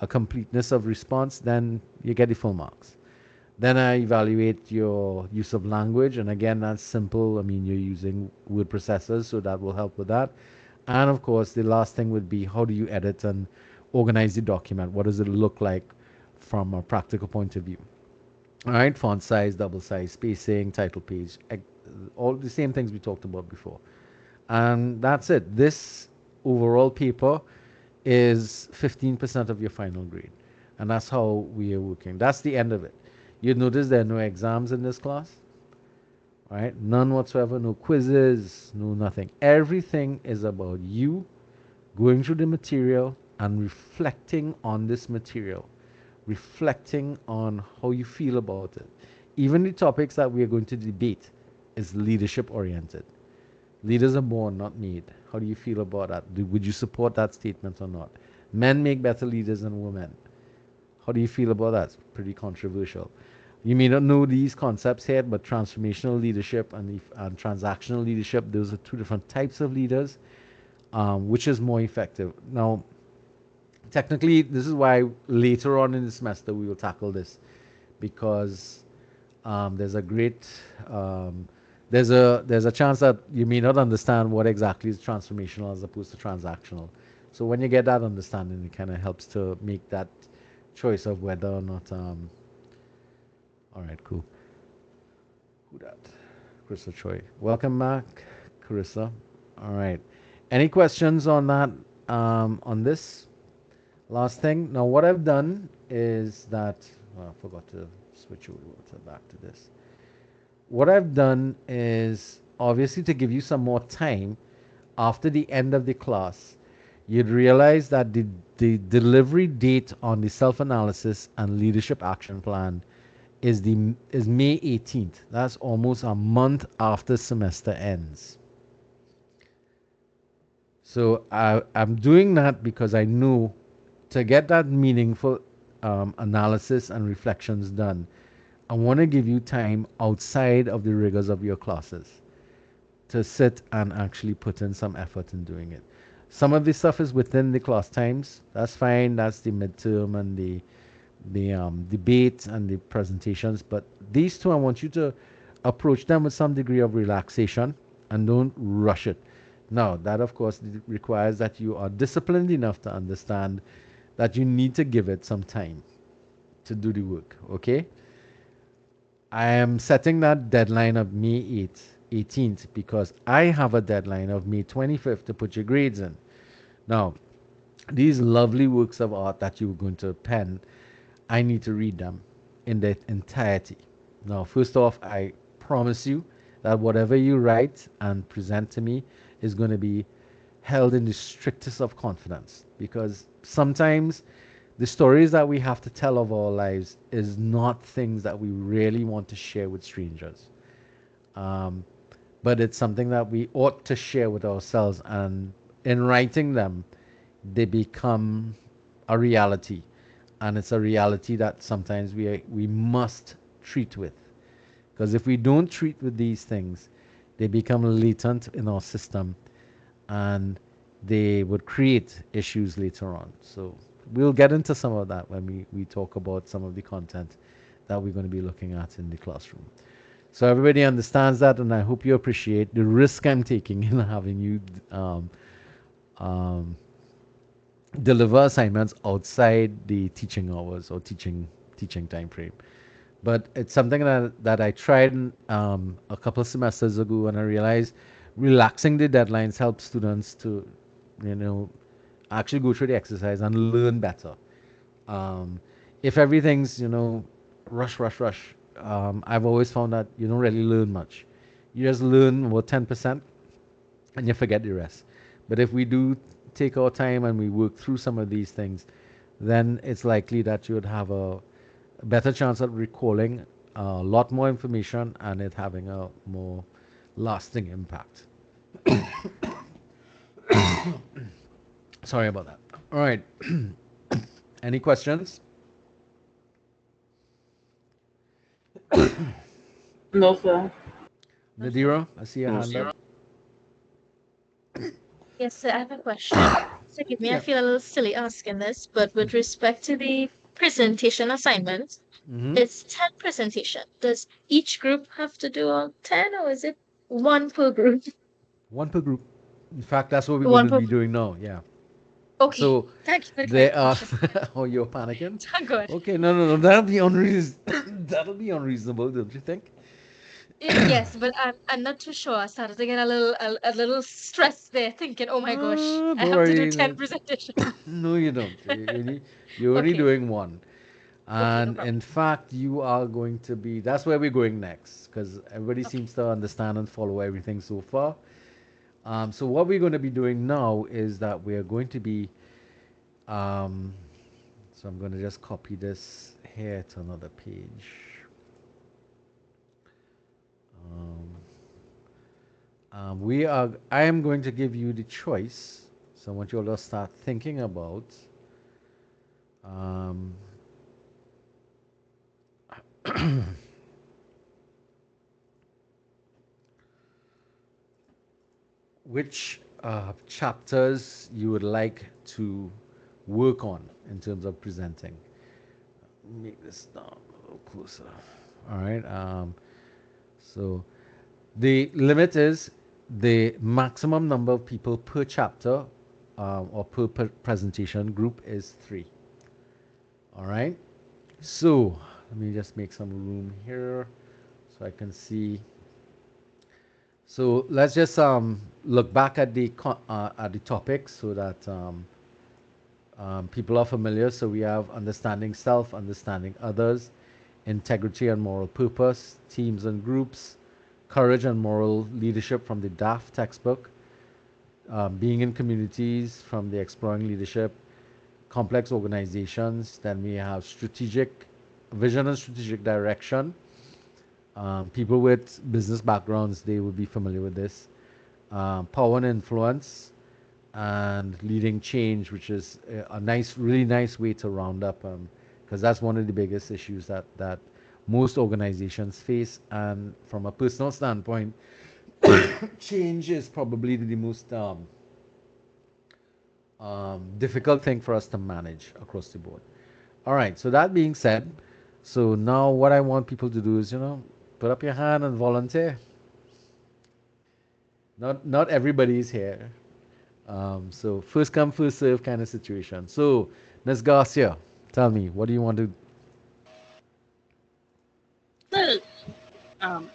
a completeness of response, then you get the full marks. Then I evaluate your use of language, and again, that's simple. I mean, you're using word processors, so that will help with that. And of course, the last thing would be, how do you edit and organize the document? What does it look like from a practical point of view? All right, font size, double size, spacing, title page, all the same things we talked about before. And that's it. This overall paper is 15% of your final grade. And that's how we are working. That's the end of it. You'd notice there are no exams in this class, right? None whatsoever, no quizzes, no nothing. Everything is about you going through the material and reflecting on this material, reflecting on how you feel about it. Even the topics that we are going to debate, is leadership oriented. Leaders are born, not made. How do you feel about that? Would you support that statement or not? Men make better leaders than women. How do you feel about that? It's pretty controversial. You may not know these concepts here, but transformational leadership and transactional leadership, those are two different types of leaders. Which is more effective? Now, technically, this is why later on in the semester we will tackle this, because there's a great there's a chance that you may not understand what exactly is transformational as opposed to transactional. So when you get that understanding, it kind of helps to make that choice of whether or not. All right, cool. Who that? Carissa Choi. Welcome back, Carissa. All right. Any questions on that? On this last thing. Now, what I've done is that well, I forgot to switch over back to this. What I've done is obviously to give you some more time after the end of the class, you'd realize that the delivery date on the self-analysis and leadership action plan is May 18th. That's almost a month after semester ends. So I'm doing that because I know to get that meaningful analysis and reflections done, I want to give you time outside of the rigors of your classes to sit and actually put in some effort in doing it. Some of this stuff is within the class times. That's fine. That's the midterm and the debate and the presentations. But these two, I want you to approach them with some degree of relaxation and don't rush it. Now, that of course requires that you are disciplined enough to understand that you need to give it some time to do the work. Okay? I am setting that deadline of May 18th because I have a deadline of May 25th to put your grades in. Now, these lovely works of art that you're going to pen, I need to read them in their entirety. Now, first off, I promise you that whatever you write and present to me is going to be held in the strictest of confidence, because sometimes the stories that we have to tell of our lives is not things that we really want to share with strangers. But it's something that we ought to share with ourselves, and in writing them, they become a reality, and it's a reality that sometimes we must treat with, because if we don't treat with these things, they become latent in our system, and they would create issues later on. So we'll get into some of that when we talk about some of the content that we're going to be looking at in the classroom. So everybody understands that, and I hope you appreciate the risk I'm taking in having you deliver assignments outside the teaching hours or teaching time frame. But it's something that I tried a couple of semesters ago, and I realized relaxing the deadlines helps students to, actually go through the exercise and learn better. If everything's, rush, I've always found that you don't really learn much. You just learn about 10% and you forget the rest. But if we do take our time and we work through some of these things, then it's likely that you would have a better chance of recalling a lot more information and it having a more lasting impact. Sorry about that. All right. Any questions? No, sir. Nadira, I see your No, hand sir. up. Yes, sir, I have a question. Forgive me, I Yeah. feel a little silly asking this, but with respect to the presentation assignment, Mm-hmm. it's 10 presentation. Does each group have to do all 10, or is it one per group? One per group. In fact, that's what we're going One to per be group. doing now. Yeah. Okay. So Thank you for the there are. clarification. Oh, you're panicking. Good. Okay, no. That'll be that'll be unreasonable, don't you think? Yes, but I'm not too sure. I started to get a little stressed there, thinking, oh my gosh, I Don't have to do worry. 10 No, presentations. no, you don't. You're only Okay. doing one. Okay, no And problem. in fact, you are going to be. That's where we're going next, because everybody Okay. seems to understand and follow everything so far. So what we're going to be doing now is that we are going to be. Um, so I'm going to just copy this here to another page. Um, I am going to give you the choice. So I want you all to start thinking about um, which chapters you would like to work on in terms of presenting. Make this down a little closer. All right. So the limit is the maximum number of people per chapter or per presentation group is 3. All right. So let me just make some room here so I can see. So let's just look back at the topics so that people are familiar. So we have understanding self, understanding others, integrity and moral purpose, teams and groups, courage and moral leadership from the DAF textbook, being in communities from the exploring leadership, complex organizations. Then we have strategic vision and strategic direction. People with business backgrounds, they would be familiar with this. Power and influence, and leading change, which is a nice, really nice way to round up, because that's one of the biggest issues that most organizations face. And from a personal standpoint, change is probably the most difficult thing for us to manage across the board. All right. So that being said, so now what I want people to do is, put up your hand and volunteer. Not everybody is here. So first come, first serve kind of situation. So Ms. Garcia, tell me, what do you want to? So,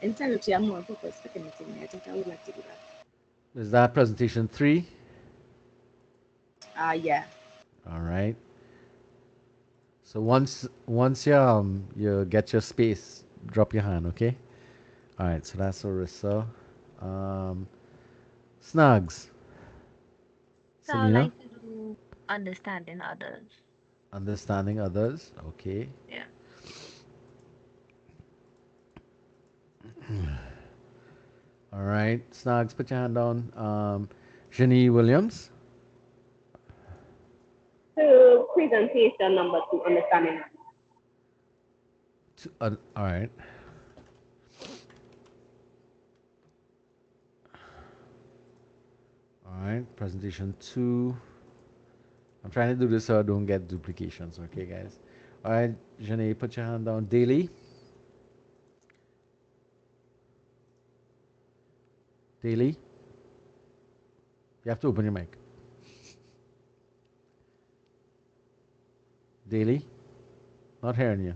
integrity and moral purpose for anything, I think I would like to do that. Is that presentation 3? Yeah. All right. So once you get your space, drop your hand, okay? All right. So that's Orissa. Um, Snags. So I would Selena, like to do understanding others. understanding others. Okay. Yeah. All right. Snags, put your hand down. Jenny Williams. To presentation number 2, understanding. All right. All right. Presentation 2. I'm trying to do this so I don't get duplications. Okay, guys. All right, Janae, put your hand down. Daily. Daily. You have to open your mic. Daily. Not hearing you.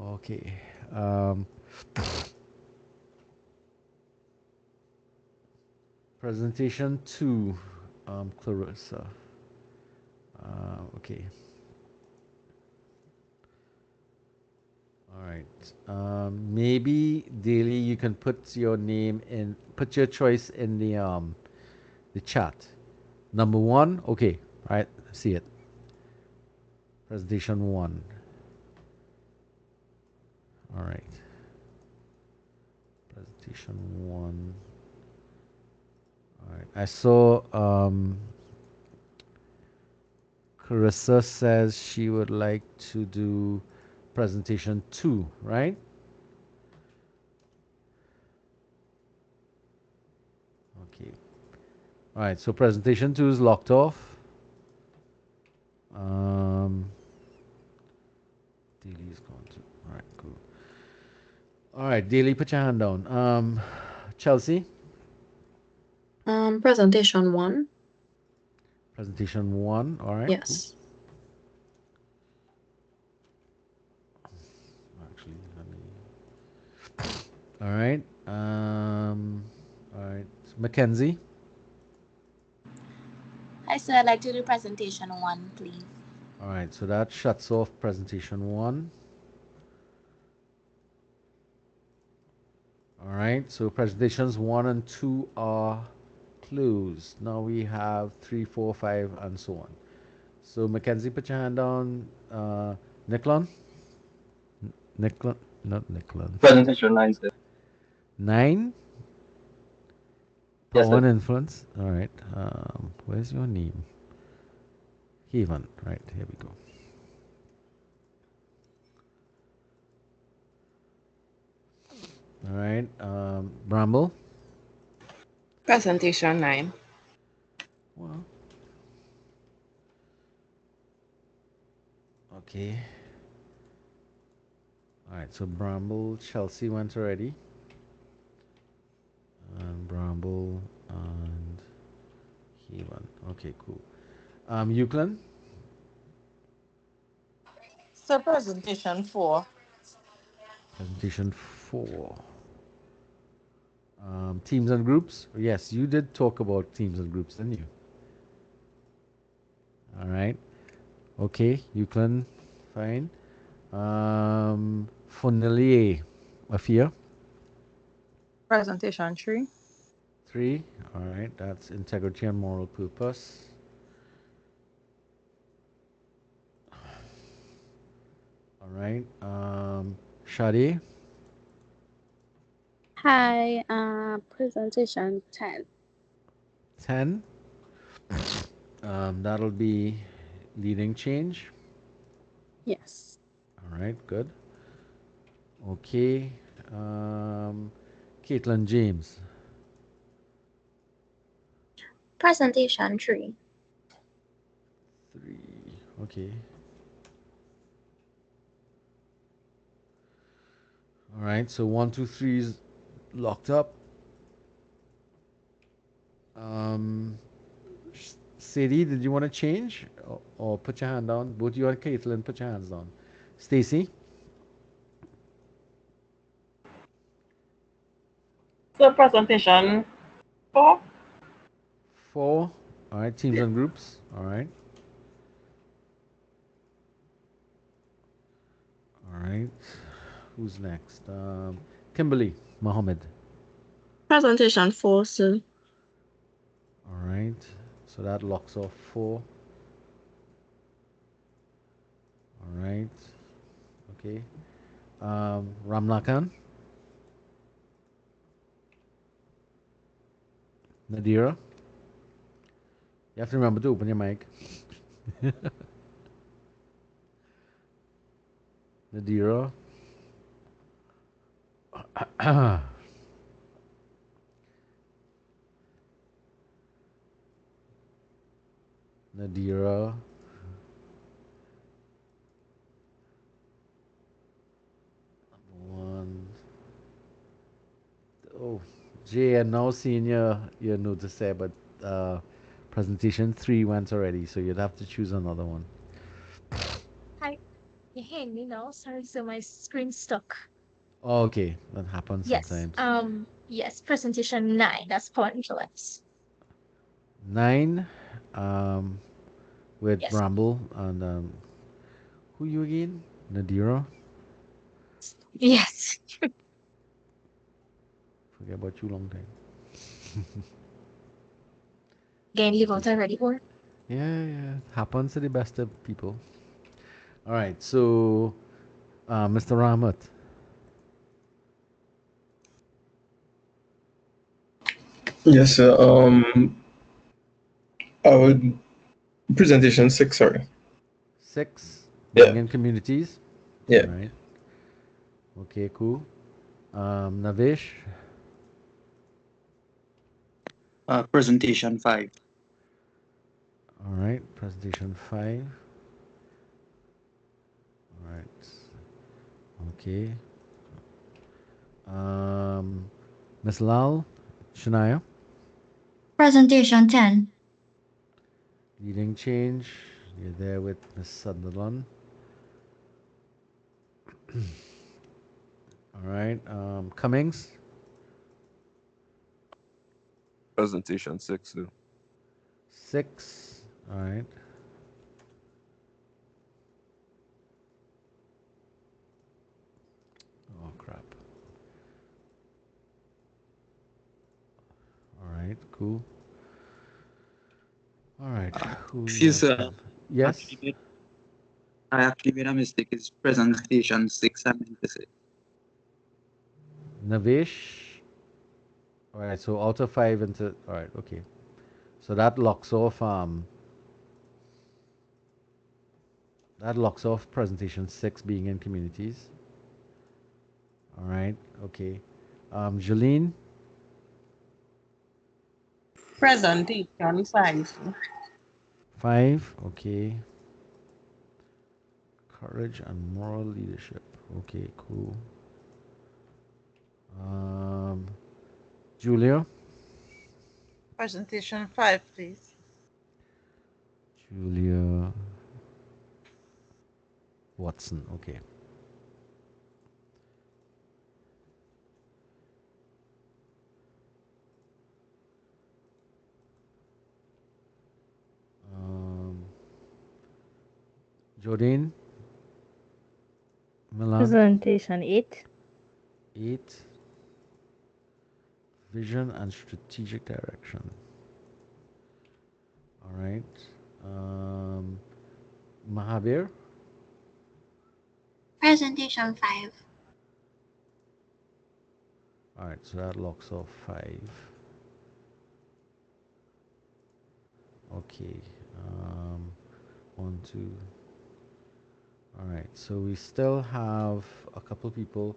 Okay. Presentation 2. Clarissa. Okay. All right. Maybe Daily, you can put your name in, put your choice in the chat. Number 1. Okay. All right. See it. Presentation 1. All right. Presentation 1. All right. I saw Carissa says she would like to do presentation 2, right? Okay. All right. So presentation 2 is locked off. Daily's gone too. All right. Cool. All right. Daily, put your hand down. Chelsea. Presentation 1. Presentation 1. All right. Yes. Cool. Actually, let me. All right. All right. Mackenzie. Hi, sir. I'd like to do presentation 1, please. All right. So that shuts off presentation 1. All right. So presentations 1 and 2 are closed. Now we have 3, 4, 5, and so on. So Mackenzie, put your hand down. Niklon. Niklon. not Nickelodeon. Presentation 9, sir. 9. Yes, Power and sir. influence. All right. Where's your name? Haven. Right. Here we go. All right. Bramble. Presentation 9. Well. Okay. All right. So Bramble, Chelsea went already. And Bramble and Haven. Okay. Cool. Euclid. So presentation 4. Presentation 4. Teams and groups. Yes, you did talk about teams and groups, didn't you? All right. Okay, Euclid. Fine. Funnelie. Afia. Presentation 3. 3. All right. That's integrity and moral purpose. All right. Shadi. Hi, presentation 10. 10. That'll be leading change. Yes. All right. Good. Okay. Caitlin James. Presentation 3. 3. Okay. All right. So 1, 2, 3 is locked up. Sadie, did you want to change or put your hand down? Both you and Caitlin, put your hands down. Stacy. So presentation 4. 4. All right. Teams and groups. All right. All right. Who's next? Kimberly Mohammed. Presentation 4, sir. All right. So that locks off 4. All right. Okay. Ramlakan. Nadira. You have to remember to open your mic. Nadira. Nadira. One. Oh, Jay, I'm now seeing your notice there, but presentation 3 went already, so you'd have to choose another one. Hi. You hear me now? Sorry, so my screen stuck. Oh, okay, that happens Yes. sometimes. Yes, presentation 9. That's power influence. 9, with Yes. Bramble and who you again? Nadira. Yes. Forget about you long time. Again, leave out already, or? Yeah, happens to the best of people. All right, so Mr. Rahmat. Yes, sir. I would presentation 6, sorry. 6. Yeah. Bring in communities. Yeah. All right. Okay, cool. Navesh. Presentation 5. All right, presentation 5. All right. Okay. Miss Lal, Shania. Presentation 10. Leading change. You're there with Miss Sunderland. All right. Cummings. Presentation 6. 6. All right. Oh crap. All right. Cool. All right. Who Excuse else? me. Yes. I actually made a mistake. It's presentation 6, I meant to say. Navesh. All right, so out of 5 into, all right, okay. So that locks off presentation 6 being in communities. All right, okay. Jolene. Presentation 5. 5, okay. Courage and moral leadership. Okay, cool. Julia. Presentation 5, please. Julia Watson, okay. Jodine Milan. Presentation 8. 8. Vision and strategic direction. All right. Mahabir. Presentation 5. All right, so that locks off 5. Okay. 1, 2. All right, so we still have a couple people.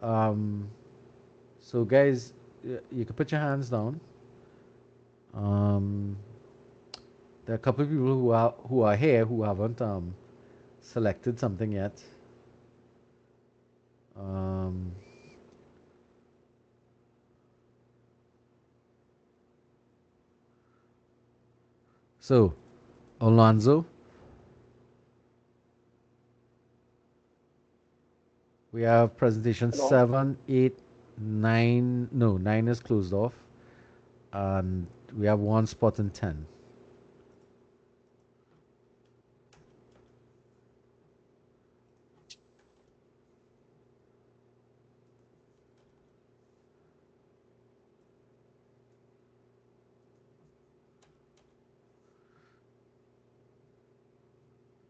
So guys, you can put your hands down. There are a couple of people who are here who haven't selected something yet. So, Alonzo. We have presentation Hello. 7, 8, 9. No, 9 is closed off. And we have one spot in 10.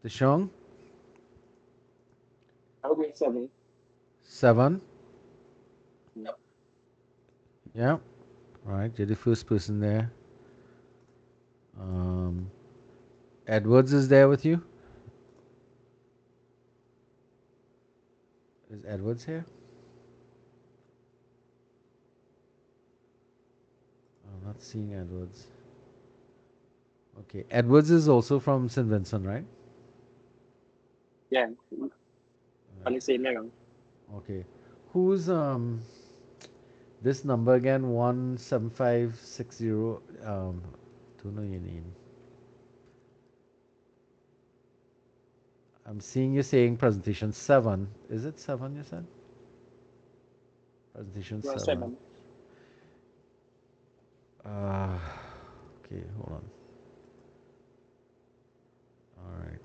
Deshong? I'll be 7. 7. Yep. Yeah. All right, you're the first person there. Edwards is there with you? Is Edwards here? I'm not seeing Edwards. Okay, Edwards is also from St. Vincent, right? Yeah. On the same level. Okay. Who's this number again? 17560. Don't know your name. I'm seeing you saying presentation 7. Is it 7 you said? Presentation Yeah, 7. 7. Okay, hold on. All right.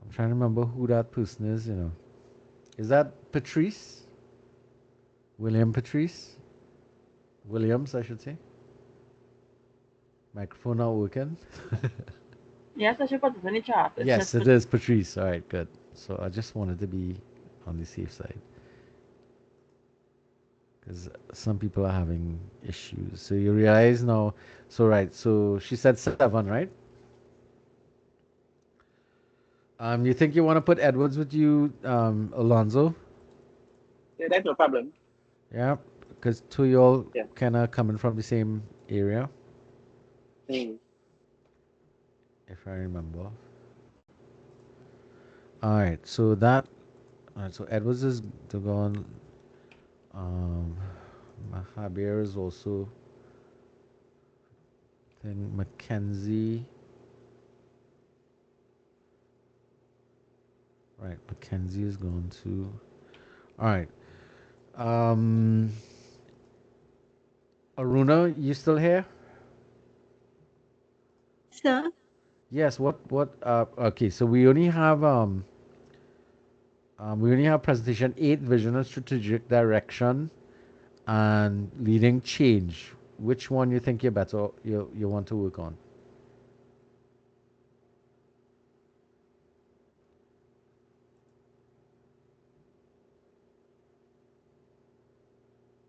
I'm trying to remember who that person is, you know. Is that Patrice? William Patrice? Williams, I should say. Microphone not working. Yes, I should put it in the chat. It's Yes, just it is Patrice. All right, good. So I just wanted to be on the safe side. Because some people are having issues. So you realize now. So, right. So she said 7, right? You think you want to put Edwards with you, Alonzo? Yeah, that's no problem. Yeah, because two of y'all Yeah. kind of coming from the same area, Mm. if I remember. All right, so that. All right, so Edwards is gone. Mahabir is also. Then Mackenzie. Right, Mackenzie is gone too. All right. Aruna, you still here? Sir, Yes. What? Okay. So we only have presentation 8, vision and strategic direction, and leading change. Which one you think you want to work on?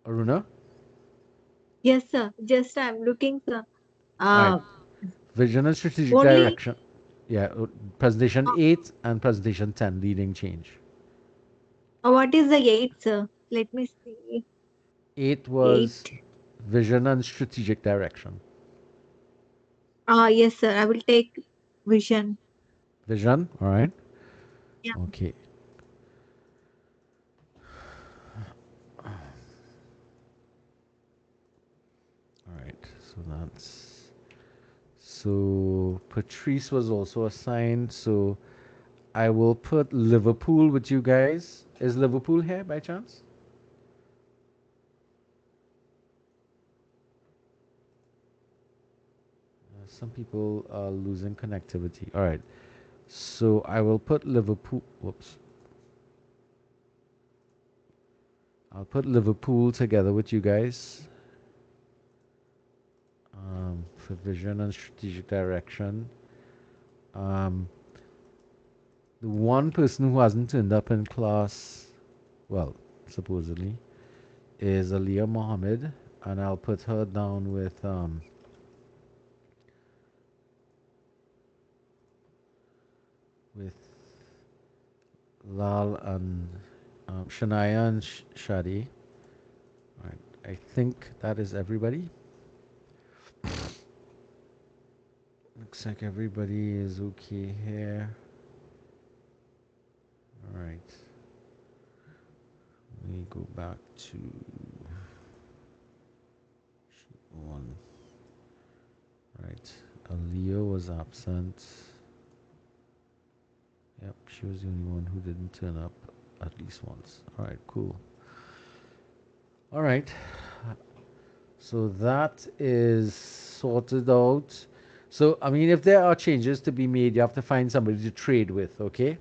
Aruna? Yes, sir. Just I'm looking, sir. All right. Uh, Vision and strategic only direction. Yeah, presentation 8 and presentation 10, leading change. what is the eight, sir? Let me see. 8 Eight. was vision and strategic direction. Yes, sir. I will take vision. Vision, all right. Yeah. Okay. All right. So Patrice was also assigned. So I will put Liverpool with you guys. Is Liverpool here by chance? Some people are losing connectivity. All right. So I will put Liverpool. Whoops. I'll put Liverpool together with you guys for vision and strategic direction. The one person who hasn't turned up in class, well, supposedly, is Aliyah Mohammed, and I'll put her down with Lal and Shania and Shadi. All right, I think that is everybody. Looks like everybody is okay here. All right. Let me go back to sheet 1. Right. Aliyah was absent. Yep, she was the only one who didn't turn up at least once. All right, cool. All right. So that is sorted out. So, I mean, if there are changes to be made, you have to find somebody to trade with, okay?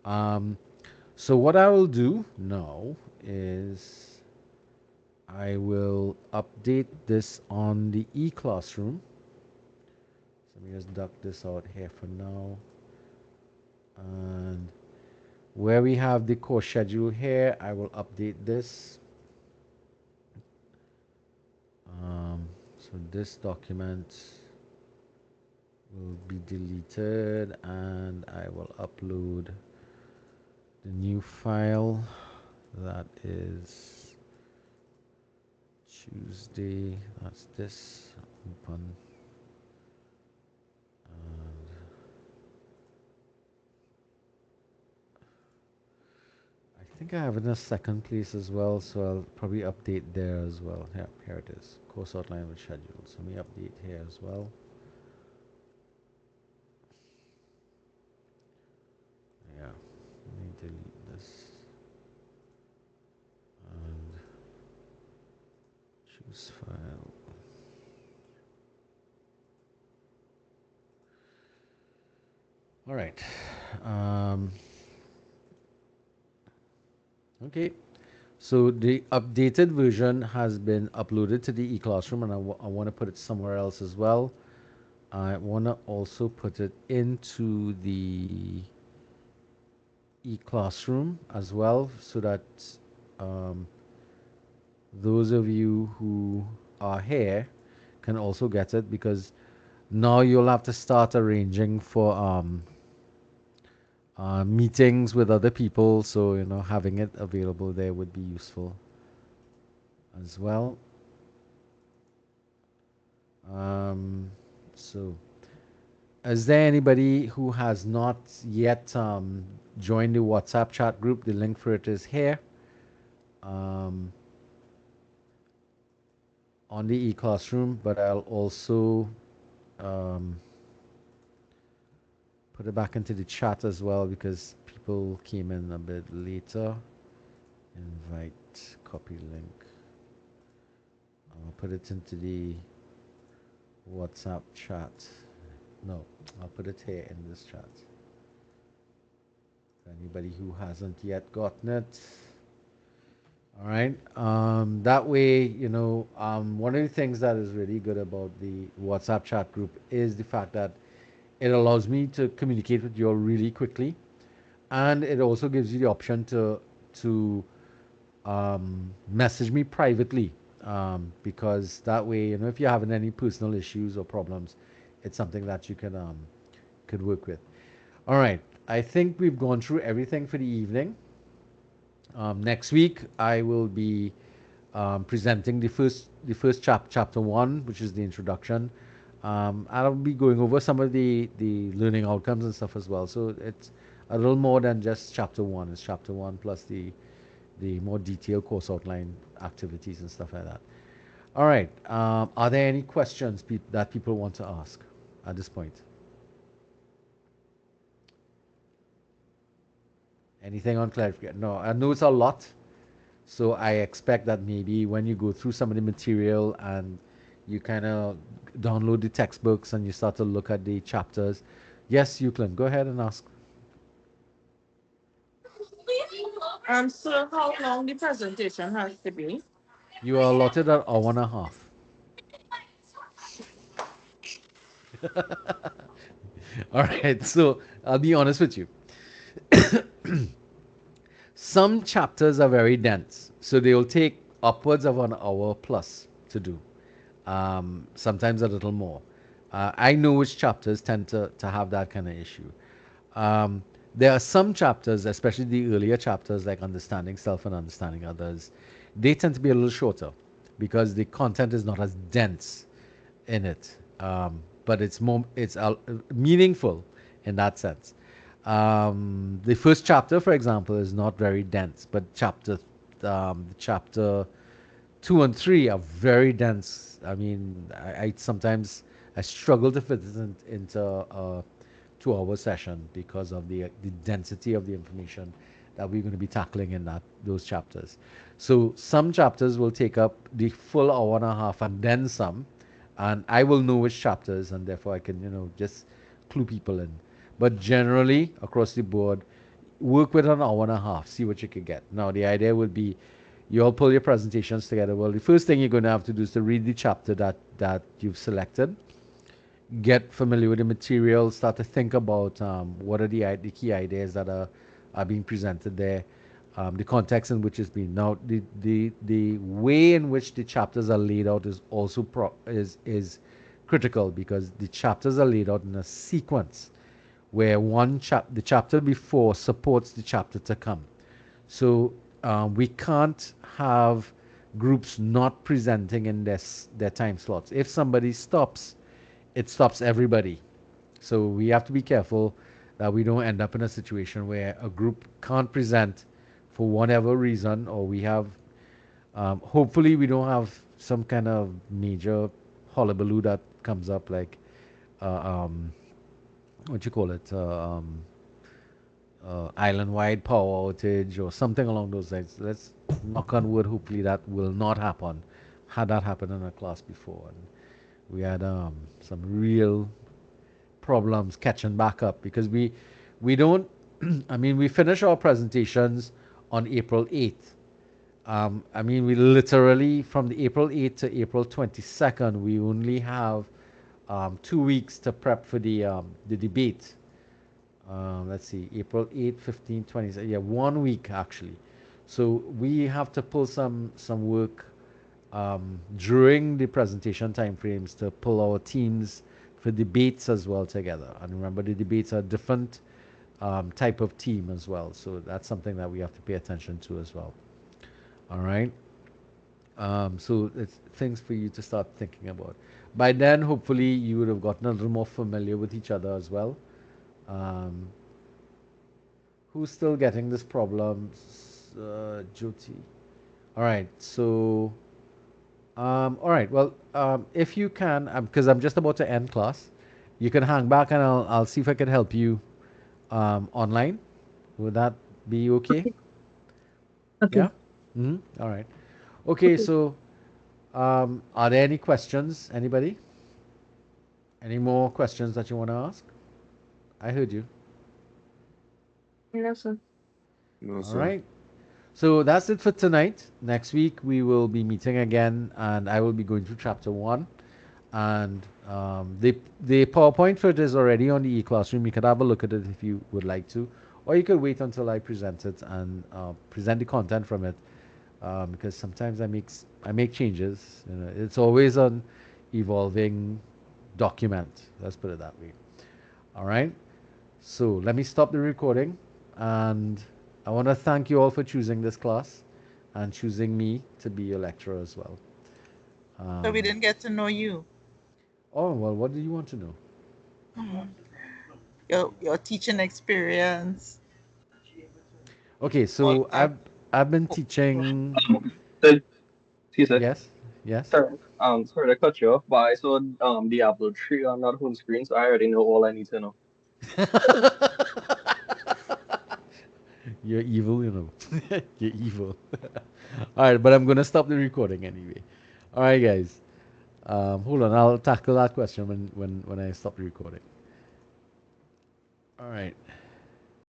So what I will do now is I will update this on the e-classroom. So let me just duck this out here for now. And where we have the course schedule here, I will update this. So this document will be deleted and I will upload the new file that is Tuesday. That's this. Open. And I think I have it in a second place as well, so I'll probably update there as well. Yeah, here it is. Course outline with schedule. So let me update here as well. Yeah, let me delete this and choose file. All right. Okay. So the updated version has been uploaded to the e-classroom, and I want to put it somewhere else as well. I want to also put it into the e-classroom as well, so that those of you who are here can also get it, because now you'll have to start arranging for meetings with other people. So, you know, having it available there would be useful as well. So, is there anybody who has not yet joined the WhatsApp chat group? The link for it is here on the e-classroom, but I'll also put it back into the chat as well because people came in a bit later. Invite, copy link. I'll put it into the WhatsApp chat. No, I'll put it here in this chat. For anybody who hasn't yet gotten it. All right. That way, you know, one of the things that is really good about the WhatsApp chat group is the fact that it allows me to communicate with you all really quickly, and it also gives you the option to message me privately, because that way, if you're having any personal issues or problems, it's something that you could work with. All right, I think we've gone through everything for the evening. Next week, I will be presenting the first chapter one, which is the introduction. I'll be going over some of the learning outcomes and stuff as well. So it's a little more than just chapter one. It's chapter one plus the more detailed course outline activities and stuff like that. All right. Are there any questions that people want to ask at this point? Anything on clarification? No, I know it's a lot. So I expect that maybe when you go through some of the material and you kind of download the textbooks and you start to look at the chapters. Yes, Euclid, go ahead and ask. So how long the presentation has to be? You are allotted an hour and a half. All right, so I'll be honest with you. Some chapters are very dense, so they will take upwards of an hour plus to do. Sometimes a little more. I know which chapters tend to have that kind of issue. Um, there are some chapters, especially the earlier chapters like Understanding Self and Understanding Others, they tend to be a little shorter because the content is not as dense in it, but it's meaningful in that sense. The first chapter, for example, is not very dense, but chapter 2 and 3 are very dense. I mean, I sometimes I struggle to fit it into a 2 hour session because of the density of the information that we're going to be tackling in those chapters. So some chapters will take up the full hour and a half and then some, and I will know which chapters, and therefore I can just clue people in. But generally, across the board, work with an hour and a half, see what you can get. Now, the idea would be you all pull your presentations together. Well, the first thing you're going to have to do is to read the chapter that you've selected, get familiar with the material, start to think about what are the key ideas that are being presented there, the context in which it's being. Now, the way in which the chapters are laid out is also is critical because the chapters are laid out in a sequence where the chapter before supports the chapter to come. So we can't have groups not presenting in their time slots. If somebody stops, it stops everybody. So we have to be careful that we don't end up in a situation where a group can't present for whatever reason, or we have, hopefully we don't have some kind of major hullabaloo that comes up like, what you call it, island-wide power outage or something along those lines. Let's knock on wood. Hopefully that will not happen. Had that happened in a class before, and we had some real problems catching back up because we don't. I mean, we finish our presentations on April 8th. I mean, we literally from the April 8th to April 22nd, we only have 2 weeks to prep for the debate. Let's see, April 8, 15, 20. Yeah, 1 week actually. So we have to pull some work during the presentation timeframes to pull our teams for debates as well together. And remember, the debates are different type of team as well. So that's something that we have to pay attention to as well. All right. So it's things for you to start thinking about. By then, hopefully, you would have gotten a little more familiar with each other as well. Who's still getting this problem? Jyoti. All right. So, all right. Well, if you can, because I'm just about to end class, you can hang back and I'll see if I can help you online. Would that be okay? Okay. Yeah. All right. Okay. So, are there any questions? Anybody? Any more questions that you want to ask? I heard you. No, sir. No, All sir. right. So that's it for tonight. Next week we will be meeting again, and I will be going through chapter 1. And the PowerPoint for it is already on the e-classroom. You could have a look at it if you would like to, or you could wait until I present it and present the content from it because sometimes I make changes. You know, it's always an evolving document. Let's put it that way. All right. So let me stop the recording, and I want to thank you all for choosing this class and choosing me to be your lecturer as well. So we didn't get to know you. Oh well, what do you want to know? Your teaching experience. Okay, so I've been teaching. Excuse me. Yes, yes. Sorry to cut you off, but I saw Diablo 3 on that home screen, so I already know all I need to know. You're evil, you know. You're evil. All right, but I'm gonna stop the recording anyway. All right, guys. Hold on, I'll tackle that question when I stop the recording. All right.